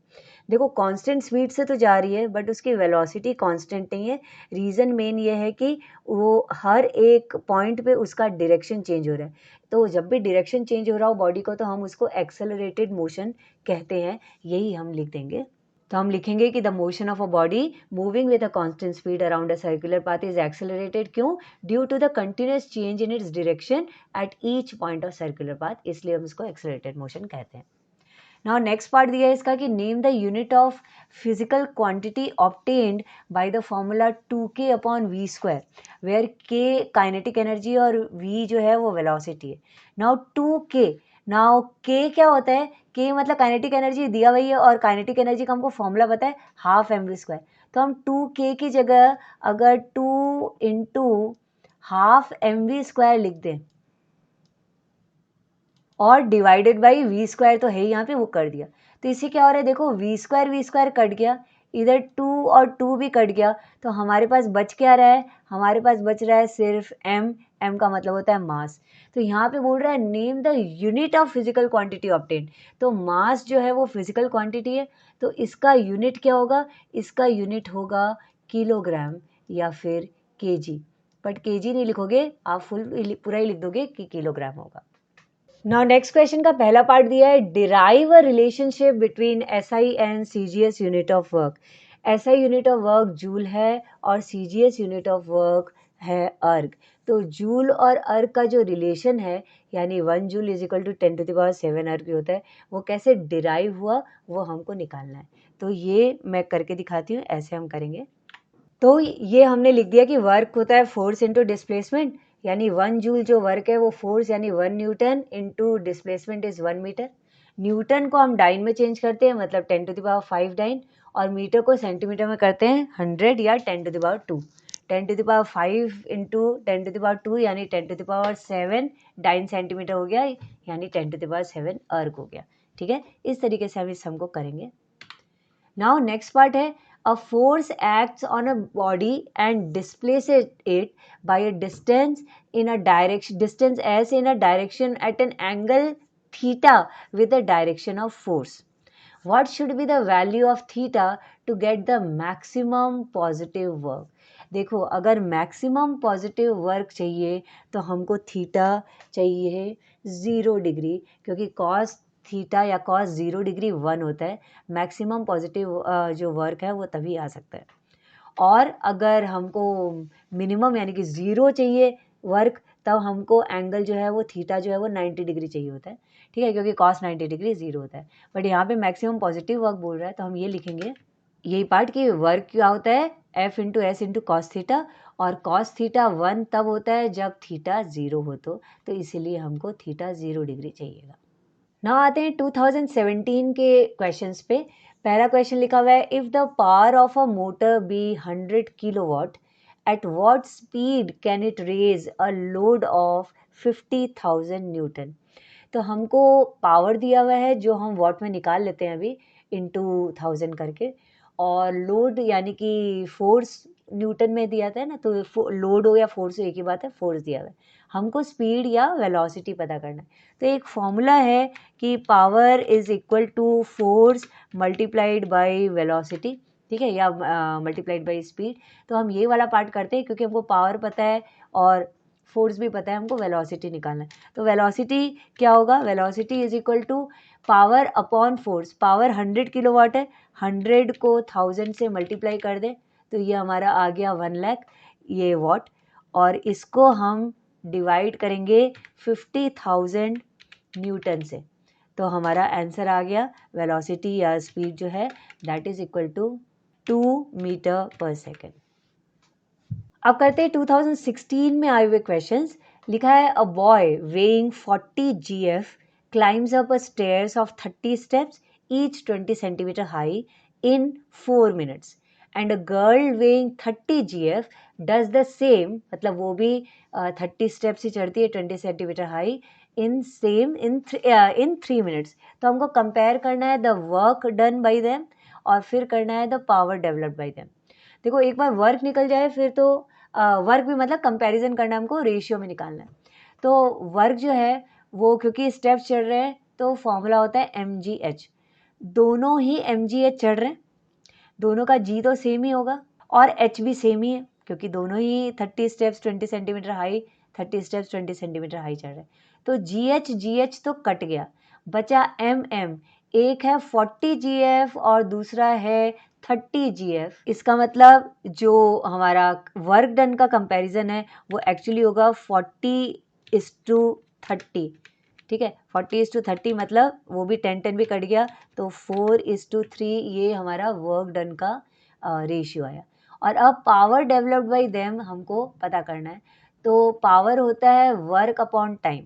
Speaker 1: देखो, कांस्टेंट स्पीड से तो जा रही है बट उसकी वेलोसिटी कांस्टेंट नहीं है। रीज़न मेन ये है कि वो हर एक पॉइंट पे उसका डायरेक्शन चेंज हो रहा है। तो जब भी डायरेक्शन चेंज हो रहा हो बॉडी को, तो हम उसको एक्सेलरेटेड मोशन कहते हैं। यही हम लिख देंगे। तो हम लिखेंगे कि the motion of a body moving with a constant speed around a circular path is accelerated. क्यों? Due to the continuous change in its direction at each point of circular path, इसलिए हम इसको एक्सेलरेटेड मोशन कहते हैं। Now next part दिया है इसका कि name the unit of physical quantity obtained by the formula 2k upon V square, where k kinetic energy और v जो है वो वेलोसिटी है। नाउ 2k, नाउ k क्या होता है? k मतलब काइनेटिक एनर्जी दिया हुई है, और काइनेटिक एनर्जी का हमको फॉर्मूला पता है, हाफ एम वी स्क्वायर। तो हम 2k की जगह अगर 2 इंटू हाफ एम वी स्क्वायर लिख दें और डिवाइडेड बाई वी स्क्वायर तो है ही यहाँ पे, वो कर दिया, तो इससे क्या हो रहा है? देखो, वी स्क्वायर कट गया, इधर 2 और 2 भी कट गया, तो हमारे पास बच क्या रहा है? हमारे पास बच रहा है सिर्फ m। m का मतलब होता है मास। तो यहाँ पे बोल रहा है name the unit of physical quantity obtained. तो मास जो है वो फिजिकल क्वांटिटी है, तो इसका यूनिट क्या होगा? इसका यूनिट होगा किलोग्राम या फिर केजी। बट केजी नहीं लिखोगे आप, पूरा ही लिख दोगे कि किलोग्राम होगा। नाउ नेक्स्ट क्वेश्चन का पहला पार्ट दिया है, derive a relationship between SI and CGS unit of work. SI unit of work joule है और सीजीएस यूनिट ऑफ वर्क है अर्ग। तो जूल और अर्ग का जो रिलेशन है, यानी 1 जूल इज इक्वल टू 10⁻7 अर्ग होता है, वो कैसे डिराइव हुआ वो हमको निकालना है। तो ये मैं करके दिखाती हूँ, ऐसे हम करेंगे। तो ये हमने लिख दिया कि वर्क होता है फोर्स इंटू डिस्प्लेसमेंट, यानी 1 जूल जो वर्क है वो फोर्स यानी 1 newton into displacement is 1 metre. Newton को हम डाइन में चेंज करते हैं, मतलब 10⁵ डाइन, और मीटर को सेंटीमीटर में करते हैं 100 या 10⁵2। 10⁵ इंटू 10⁵2 यानी 10⁻7 डाइन सेंटीमीटर हो गया, यानी 10⁻7 अर्ग हो गया। ठीक है, इस तरीके से हम इस सम को करेंगे। नाउ नेक्स्ट पार्ट है, a force acts on a body and displaces it by a distance s in a direction at an angle theta with the direction of force. What should be the value of theta to get the maximum positive work? देखो, अगर maximum positive work चाहिए तो हमको theta चाहिए 0 degree, क्योंकि cos theta या cos 0 degree 1 होता है। मैक्सिमम पॉजिटिव जो वर्क है वो तभी आ सकता है। और अगर हमको मिनिमम यानी कि 0 चाहिए वर्क, तब हमको एंगल जो है वो थीटा जो है वो 90 डिग्री चाहिए होता है। ठीक है, क्योंकि कॉस 90 डिग्री 0 होता है। बट यहाँ पे मैक्सिमम पॉजिटिव वर्क बोल रहा है, तो हम ये लिखेंगे यही पार्ट कि वर्क क्या होता है, F into S into cos theta, और कॉस थीटा 1 तब होता है जब थीटा 0 हो, तो इसीलिए हमको थीटा 0 डिग्री चाहिएगा। ना आते हैं 2017 के क्वेश्चंस पे। पहला क्वेश्चन लिखा हुआ है, if the power of a motor be 100 kilowatt, at what speed can it raise a load of 50,000 newton. तो हमको पावर दिया हुआ है जो हम वॉट में निकाल लेते हैं अभी इंटू 1000 करके, और लोड यानी कि फोर्स न्यूटन में दिया था है ना, तो लोड हो या फोर्स हो एक ही बात है, फोर्स दिया हुआ है। हमको स्पीड या वेलोसिटी पता करना है। तो एक फॉर्मूला है कि power is equal to force multiplied by velocity, ठीक है, या मल्टीप्लाइड बाय स्पीड। तो हम ये वाला पार्ट करते हैं क्योंकि हमको पावर पता है और फोर्स भी पता है, हमको वेलोसिटी निकालना है। तो वेलोसिटी क्या होगा? Velocity is equal to power upon force. Power 100 kilowatt है, 100 को 1000 से मल्टीप्लाई कर दें तो ये हमारा आ गया 1 लाख ये वॉट, और इसको हम डिवाइड करेंगे 50,000 न्यूटन से, तो हमारा आंसर आ गया वेलोसिटी या स्पीड जो है that is equal to 2 metre पर सेकेंड। अब करते हैं 2016 में आए हुए क्वेश्चंस। लिखा है, a boy weighing 40 GF climbs up a stairs of 30 steps each 20 centimetre high in 4 minutes and a girl weighing 30 GF does the same, मतलब वो भी 30 स्टेप्स ही चढ़ती है 20 सेंटीमीटर हाई इन 3 मिनट्स। तो हमको कंपेयर करना है the work done by them और फिर करना है the power developed by them. देखो एक बार वर्क निकल जाए फिर तो वर्क भी मतलब कंपैरिजन करना है, हमको रेशियो में निकालना है। तो वर्क जो है वो क्योंकि स्टेप्स चढ़ रहे हैं तो फॉर्मूला होता है MGH। दोनों ही MGH चढ़ रहे हैं, दोनों का G तो सेम ही होगा और H भी सेम ही है क्योंकि दोनों ही 30 steps 20 centimetre high 30 steps 20 centimetre high चढ़ रहे हैं। तो GH तो कट गया, बचा MM। एक है 40 GF और दूसरा है 30 GF। इसका मतलब जो हमारा वर्क डन का कंपैरिजन है वो एक्चुअली होगा 40:30। ठीक है, 40:30 मतलब वो भी 10-10 भी कट गया तो 4:3 ये हमारा वर्क डन का रेशियो आया। और अब पावर डेवलप्ड बाई देम हमको पता करना है। तो पावर होता है वर्क अपॉन टाइम।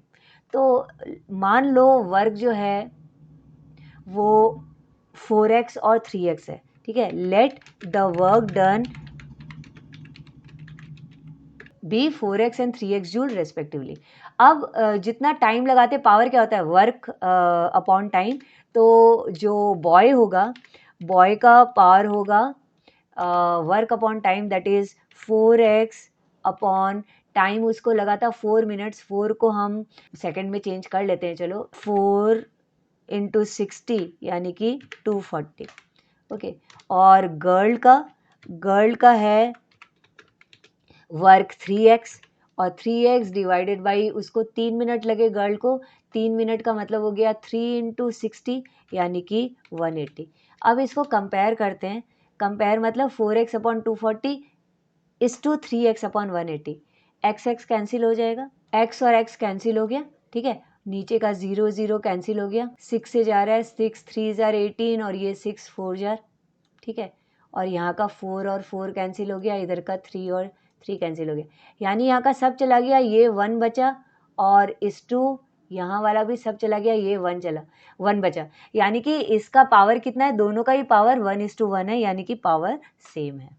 Speaker 1: तो मान लो वर्क जो है वो 4x और 3x है, ठीक है। Let the work done be 4x and 3x joule respectively. अब जितना टाइम लगाते पावर क्या होता है वर्क अपॉन टाइम। तो जो बॉय होगा बॉय का पावर होगा work upon time that is 4x upon time उसको लगा था 4 मिनट्स। 4 को हम सेकंड में चेंज कर लेते हैं, चलो 4×60 यानी कि 240। ओके, और गर्ल का है वर्क 3x और 3x डिवाइडेड बाई उसको 3 मिनट लगे गर्ल को। 3 मिनट का मतलब हो गया 3×60 यानी कि 180। अब इसको कंपेयर करते हैं, कंपेयर मतलब 4x अपॉन 240 इस to 3x upon 180। x cancel हो जाएगा, x और x कैंसिल हो गया, ठीक है। नीचे का 0 0 कैंसिल हो गया, 6 से जा रहा है 6 3 जार 18 और ये 6 4 जार, ठीक है। और यहाँ का 4 और 4 कैंसिल हो गया, इधर का 3 और 3 कैंसिल हो गया, यानी यहाँ का सब चला गया, ये 1 बचा और इस टू यहाँ वाला भी सब चला गया, ये 1 बचा। यानी कि इसका पावर कितना है, दोनों का ही पावर 1:1 है, यानी कि पावर सेम है।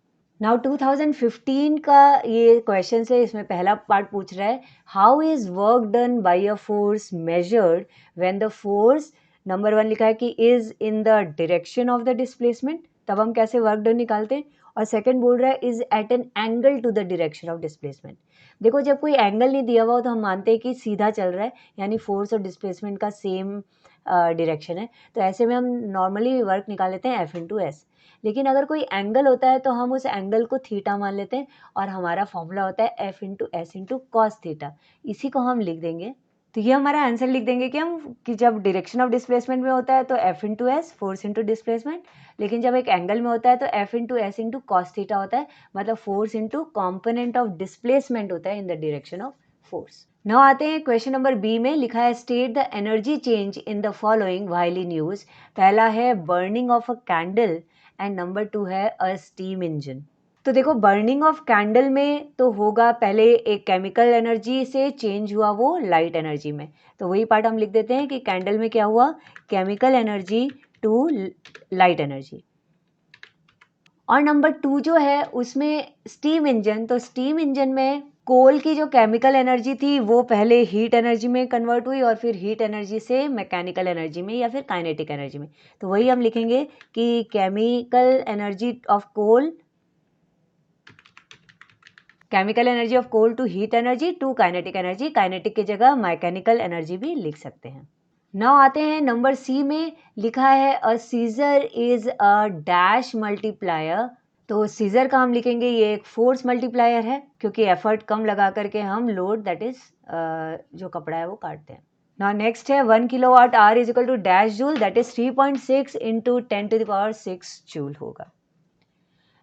Speaker 1: नाउ 2015 का ये क्वेश्चन है, इसमें पहला पार्ट पूछ रहा है how is work done by a force measured when the force number 1 लिखा है कि is in the direction of the displacement, तब हम कैसे वर्क डन निकालते हैं। और सेकंड बोल रहा है is at an angle to the direction of displacement. देखो जब कोई एंगल नहीं दिया हुआ हो तो हम मानते हैं कि सीधा चल रहा है, यानी फोर्स और डिस्प्लेसमेंट का सेम डायरेक्शन है, तो ऐसे में हम नॉर्मली वर्क निकाल लेते हैं F×S। लेकिन अगर कोई एंगल होता है तो हम उस एंगल को थीटा मान लेते हैं और हमारा फॉर्मूला होता है F×S×cos थीटा। इसी को हम लिख देंगे, तो ये हमारा आंसर लिख देंगे कि हम कि जब डायरेक्शन ऑफ डिस्प्लेसमेंट में होता है तो F×S फोर्स इंटू डिस्प्लेसमेंट, लेकिन जब एक एंगल में होता है तो F×S×cos थीटा होता है, मतलब force into component of displacement होता है in the direction of force. Now आते हैं क्वेश्चन नंबर बी में, लिखा है state the energy change in the following while in use. पहला है burning of a candle and number 2 है अ स्टीम इंजन। तो देखो बर्निंग ऑफ कैंडल में तो होगा पहले एक केमिकल एनर्जी से चेंज हुआ वो लाइट एनर्जी में, तो वही पार्ट हम लिख देते हैं कि कैंडल में क्या हुआ, chemical energy to light energy. और नंबर 2 जो है उसमें स्टीम इंजन, तो स्टीम इंजन में कोल की जो केमिकल एनर्जी थी वो पहले हीट एनर्जी में कन्वर्ट हुई और फिर हीट एनर्जी से मैकेनिकल एनर्जी में या फिर काइनेटिक एनर्जी में, तो वही हम लिखेंगे कि chemical energy of coal to heat energy to kinetic energy, kinetic की जगह मैकेनिकल एनर्जी भी लिख सकते हैं। नाउ आते हैं नंबर सी में, लिखा है a seizure is a dash multiplier. तो सीजर का हम लिखेंगे ये एक फोर्स मल्टीप्लायर है क्योंकि एफर्ट कम लगा करके हम लोड दैट इज जो कपड़ा है वो काटते हैं। नाउ नेक्स्ट है 1 kilowatt hour is equal to dash joule, that is 3.6 into 10⁶ joule होगा।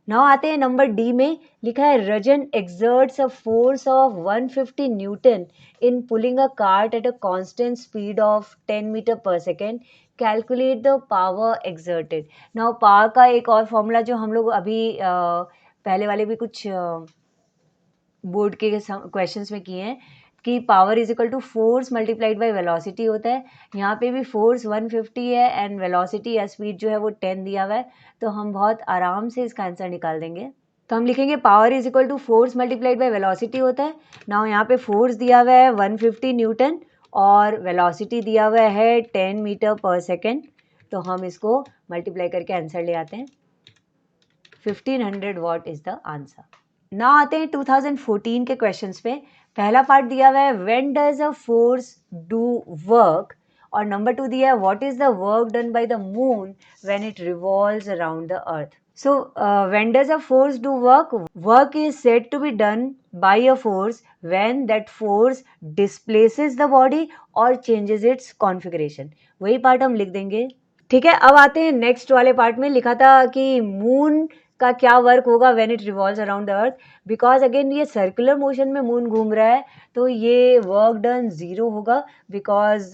Speaker 1: नाउ आते हैं नंबर डी में, लिखा है Rajan exerts a force of 150 newton in pulling a cart at a constant speed of 10 metre पर second, calculate the power exerted. Now power का एक और फॉर्मूला जो हम लोग अभी पहले वाले भी कुछ बोर्ड के क्वेश्चंस में किए हैं, कि power is equal to force multiplied by velocity होता है। यहाँ पे भी फोर्स 150 है एंड वेलोसिटी या स्पीड जो है वो 10 दिया हुआ है, तो हम बहुत आराम से इसका आंसर निकाल देंगे। तो हम लिखेंगे power is equal to force multiplied by velocity होता है। नाउ यहाँ पे फोर्स दिया हुआ है 150 न्यूटन और वेलोसिटी दिया हुआ है 10 मीटर पर सेकेंड, तो हम इसको मल्टीप्लाई करके आंसर ले आते हैं। 1500 वॉट इज द आंसर। ना आते हैं 2014 के क्वेश्चंस पे। पहला पार्ट दिया हुआ है when does a force do work, और नंबर 2 दिया है what is the work done by the moon when it revolves around the earth. So when does a force do work, work is said to be done by a force when that force displaces the body और changes its configuration. वही part हम लिख देंगे। ठीक है, अब आते हैं नेक्स्ट वाले पार्ट में। लिखा था कि मून का क्या वर्क होगा when it revolves around the earth, because again ये सर्कुलर मोशन में मून घूम रहा है, तो ये वर्क डन ज़ीरो होगा, बिकॉज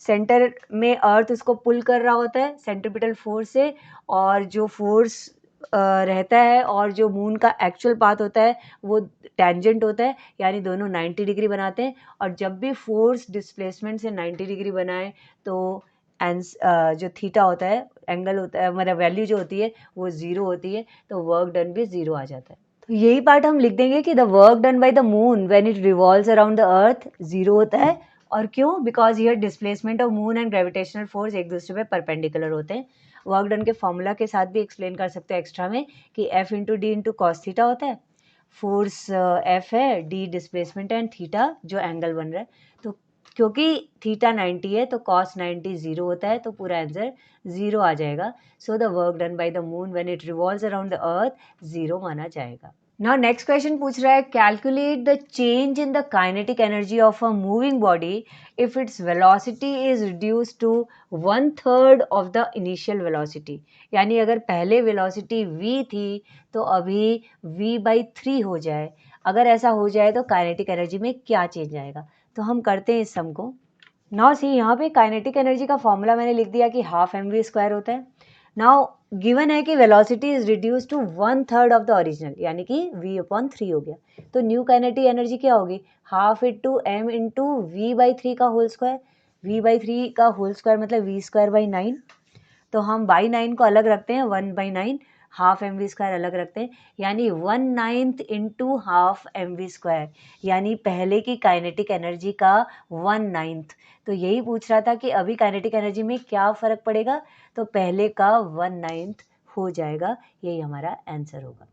Speaker 1: सेंटर में अर्थ उसको पुल कर रहा होता है सेंट्रीपिटल फोर्स से, और जो फोर्स रहता है और जो मून का एक्चुअल पाथ होता है वो टेंजेंट होता है, यानी दोनों 90 डिग्री बनाते हैं। और जब भी फोर्स डिस्प्लेसमेंट से 90 डिग्री बनाए तो जो थीटा होता है, एंगल होता है, मतलब वैल्यू जो होती है वो ज़ीरो होती है, तो वर्क डन भी ज़ीरो आ जाता है। तो यही पार्ट हम लिख देंगे कि the work done by the moon when it revolves around the earth zero होता है। और क्यों? Because here displacement of moon and gravitational force एक दूसरे पे परपेंडिकुलर होते हैं। वर्क डन के फॉर्मूला के साथ भी एक्सप्लेन कर सकते हैं एक्स्ट्रा में कि F into D into cos theta होता है। फोर्स F है, डी डिस्प्लेसमेंट है एंड थीटा जो एंगल बन रहा है। तो क्योंकि थीटा 90 है तो कॉस 90 ज़ीरो होता है, तो पूरा आंसर ज़ीरो आ जाएगा। So the work done by the moon when it revolves around the earth zero माना जाएगा। नाउ नेक्स्ट क्वेश्चन पूछ रहा है calculate the change in the kinetic energy of a moving body if its velocity is reduce to 1/3 of the initial velocity. यानी अगर पहले velocity v थी तो अभी v/3 हो जाए, अगर ऐसा हो जाए तो काइनेटिक एनर्जी में क्या चेंज आएगा। तो हम करते हैं इस सम को। नाउ सी, यहाँ पे काइनेटिक एनर्जी का फॉर्मूला मैंने लिख दिया कि हाफ mv² होता है। नाउ गिवन है कि velocity is reduce to 1/3 of the original, यानी कि v/3 हो गया, तो न्यू काइनेटिक एनर्जी क्या होगी? Half into m into v/3 का होल स्क्वायर। v/3 का होल स्क्वायर मतलब v²/9, तो हम बाई 9 को अलग रखते हैं, 1/9, हाफ mv² अलग रखते हैं, यानी 1/9 इंटू हाफ mv², यानी पहले की काइनेटिक एनर्जी का 1/9। तो यही पूछ रहा था कि अभी काइनेटिक एनर्जी में क्या फ़र्क पड़ेगा, तो पहले का 1/9 हो जाएगा, यही हमारा आंसर होगा।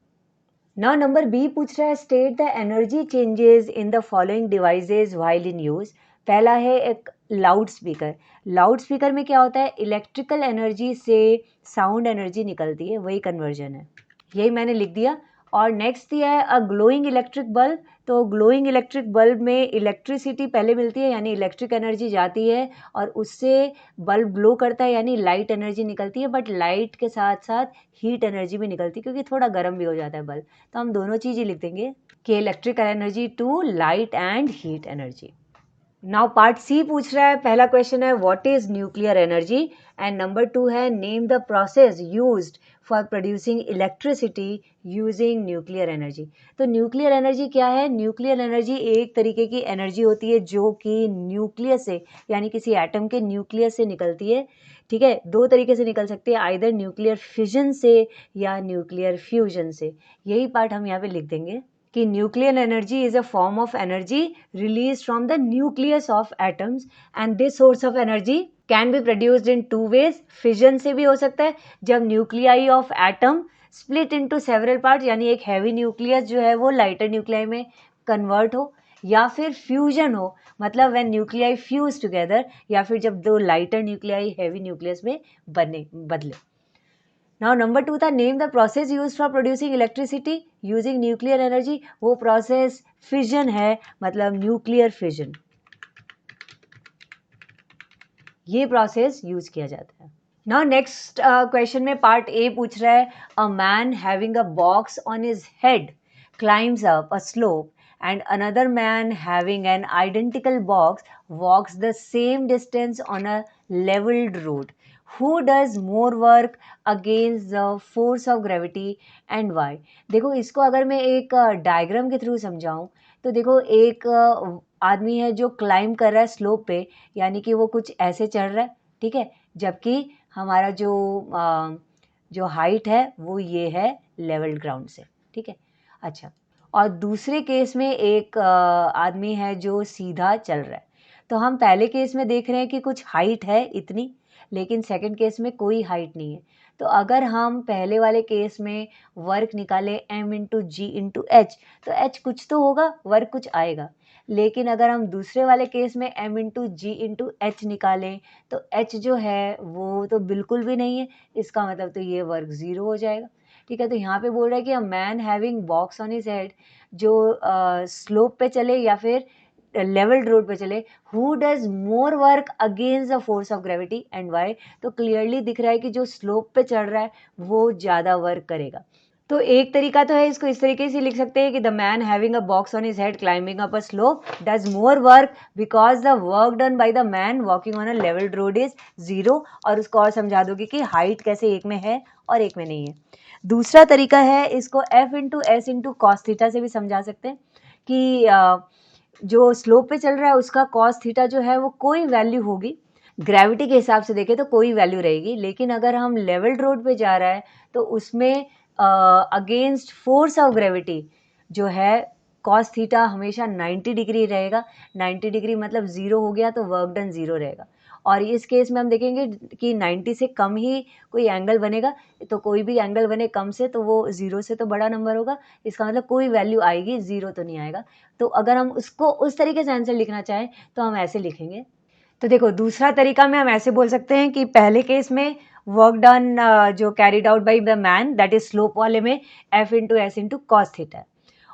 Speaker 1: नाउ नंबर बी पूछ रहा है state the energy changes in the following devices while in use. पहला है एक लाउड स्पीकर। लाउड स्पीकर में क्या होता है, इलेक्ट्रिकल एनर्जी से साउंड एनर्जी निकलती है, वही कन्वर्जन है, यही मैंने लिख दिया। और नेक्स्ट दिया है अ ग्लोइंग इलेक्ट्रिक बल्ब। तो ग्लोइंग इलेक्ट्रिक बल्ब में इलेक्ट्रिसिटी पहले मिलती है, यानी इलेक्ट्रिक एनर्जी जाती है और उससे बल्ब ग्लो करता है, यानी लाइट एनर्जी निकलती है, बट लाइट के साथ साथ हीट एनर्जी भी निकलती है क्योंकि थोड़ा गर्म भी हो जाता है बल्ब। तो हम दोनों चीज़ ही लिख देंगे कि electrical energy to light and heat energy. Now part C पूछ रहा है, पहला क्वेश्चन है what is nuclear energy, and number 2 है name the process used for producing electricity using nuclear energy. तो न्यूक्लियर एनर्जी क्या है? न्यूक्लियर एनर्जी एक तरीके की एनर्जी होती है जो कि न्यूक्लियस से, यानी किसी एटम के न्यूक्लियस से निकलती है। ठीक है, दो तरीके से निकल सकती है, आइदर न्यूक्लियर फिजन से या न्यूक्लियर फ्यूजन से। यही पार्ट हम यहाँ पे लिख देंगे कि nuclear energy is a form of energy release from the nucleus of atoms and this source of energy can be produced in two ways. Fission से भी हो सकता है जब nuclei of atom split into several parts, यानी एक heavy nucleus जो है वो लाइटर न्यूक्लियाई में कन्वर्ट हो, या फिर फ्यूजन हो, मतलब व्हेन न्यूक्लियाई फ्यूज टुगेदर, या फिर जब दो लाइटर न्यूक्लियाई हैवी न्यूक्लियस में बदले। नाउ नंबर 2 था name the process use for producing electricity using nuclear energy. वो प्रोसेस फिजन है, मतलब न्यूक्लियर फिजन, ये प्रोसेस यूज किया जाता है। नाउ नेक्स्ट क्वेश्चन में पार्ट ए पूछ रहा है अ man having a box on his head climbs up a slope and another man having an identical box walks the same distance on a leveled road. Who does more work against the force of gravity and why? देखो इसको अगर मैं एक diagram के through समझाऊं, तो देखो एक आदमी है जो क्लाइंब कर रहा है स्लोप पे, यानी कि वो कुछ ऐसे चढ़ रहा है, ठीक है, जबकि हमारा जो हाइट है वो ये है लेवल ग्राउंड से, ठीक है। अच्छा, और दूसरे केस में एक आदमी है जो सीधा चल रहा है। तो हम पहले केस में देख रहे हैं कि कुछ हाइट है इतनी, लेकिन सेकंड केस में कोई हाइट नहीं है। तो अगर हम पहले वाले केस में वर्क निकाले m इंटू जी इंटू एच, तो h कुछ तो होगा, वर्क कुछ आएगा। लेकिन अगर हम दूसरे वाले केस में m इंटू जी इंटू एच निकालें, तो h जो है वो तो बिल्कुल भी नहीं है, इसका मतलब तो ये वर्क ज़ीरो हो जाएगा, ठीक है। तो यहाँ पे बोल रहा है कि a man having box on his head, जो स्लोप पे चले या फिर लेवल्ड रोड पे चले, who does more work against the force of gravity and why. तो क्लियरली दिख रहा है कि जो स्लोप पे चढ़ रहा है वो ज़्यादा वर्क करेगा। तो एक तरीका तो है, इसको इस तरीके से लिख सकते हैं कि the man having a box on his head climbing up a slope does more work because the work done by the man walking on a levelled road is zero. और उसको और समझा दोगे कि हाइट कैसे एक में है और एक में नहीं है। दूसरा तरीका है, इसको F into S into cos theta से भी समझा सकते हैं कि जो स्लोप पे चल रहा है उसका कॉस थीटा जो है वो कोई वैल्यू होगी, ग्रेविटी के हिसाब से देखें तो कोई वैल्यू रहेगी, लेकिन अगर हम लेवल्ड रोड पे जा रहा है तो उसमें अगेंस्ट फोर्स ऑफ ग्रेविटी जो है कॉस थीटा हमेशा 90 डिग्री रहेगा। 90 डिग्री मतलब ज़ीरो हो गया तो वर्क डन ज़ीरो रहेगा। और इस केस में हम देखेंगे कि 90 से कम ही कोई एंगल बनेगा, तो कोई भी एंगल बने कम से तो वो ज़ीरो से तो बड़ा नंबर होगा, इसका मतलब कोई वैल्यू आएगी, ज़ीरो तो नहीं आएगा। तो अगर हम उसको उस तरीके से आंसर लिखना चाहें तो हम ऐसे लिखेंगे। तो देखो दूसरा तरीका में हम ऐसे बोल सकते हैं कि पहले केस में वर्क डन जो carried out by the man that is slope वाले में F into S into cos theta,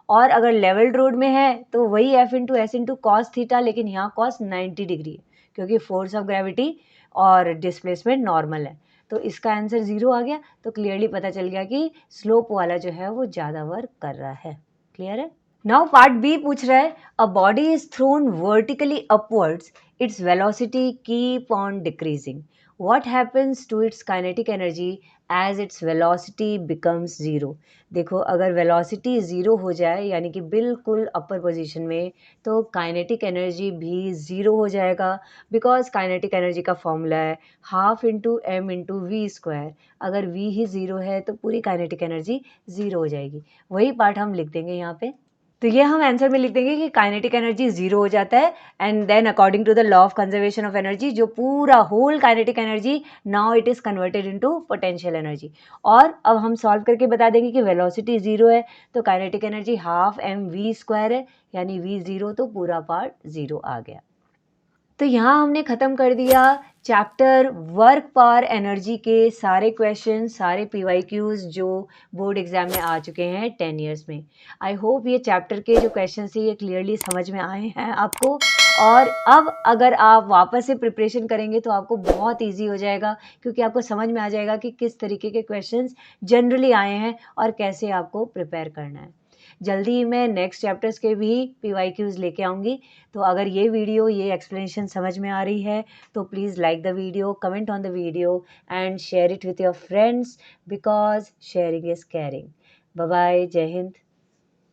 Speaker 1: और अगर लेवल्ड रोड में है तो वही F into S into cos theta, लेकिन यहाँ कॉस 90 डिग्री है क्योंकि फोर्स ऑफ ग्रेविटी और डिस्प्लेसमेंट नॉर्मल है। तो इसका आंसर ज़ीरो आ गया। तो क्लियरली पता चल गया कि स्लोप वाला जो है वो ज़्यादा वर्क कर रहा है। क्लियर है? नाउ पार्ट बी पूछ रहा है, a body is thrown vertically upwards, its velocity keep on decreasing, what happens to its kinetic energy as its velocity becomes zero. देखो अगर वेलोसिटी ज़ीरो हो जाए यानी कि बिल्कुल अपर पोजीशन में, तो काइनेटिक एनर्जी भी ज़ीरो हो जाएगा, बिकॉज काइनेटिक एनर्जी का फॉर्मूला है half into m into v square. अगर वी ही ज़ीरो है तो पूरी काइनेटिक एनर्जी ज़ीरो हो जाएगी। वही पार्ट हम लिख देंगे यहाँ पे। तो ये हम आंसर में लिख देंगे कि काइनेटिक एनर्जी ज़ीरो हो जाता है, and then according to the law of conservation of energy जो पूरा whole kinetic energy now it is converted into potential energy. और अब हम सॉल्व करके बता देंगे कि वेलोसिटी ज़ीरो है तो kinetic energy half M we square है, यानी वी ज़ीरो तो पूरा पार्ट ज़ीरो आ गया। तो यहाँ हमने ख़त्म कर दिया चैप्टर वर्क पावर एनर्जी के सारे क्वेश्चन, सारे PYQs जो बोर्ड एग्जाम में आ चुके हैं 10 इयर्स में। आई होप ये चैप्टर के जो क्वेश्चन थे ये क्लियरली समझ में आए हैं आपको, और अब अगर आप वापस से प्रिपरेशन करेंगे तो आपको बहुत इजी हो जाएगा, क्योंकि आपको समझ में आ जाएगा कि किस तरीके के क्वेश्चंस जनरली आए हैं और कैसे आपको प्रिपेयर करना है। जल्दी ही मैं नेक्स्ट चैप्टर्स के भी PYQs लेके आऊँगी। तो अगर ये वीडियो, ये एक्सप्लेनेशन समझ में आ रही है तो please like the video, comment on the video and share it with your friends, because sharing is caring. Bye bye, Jai Hind.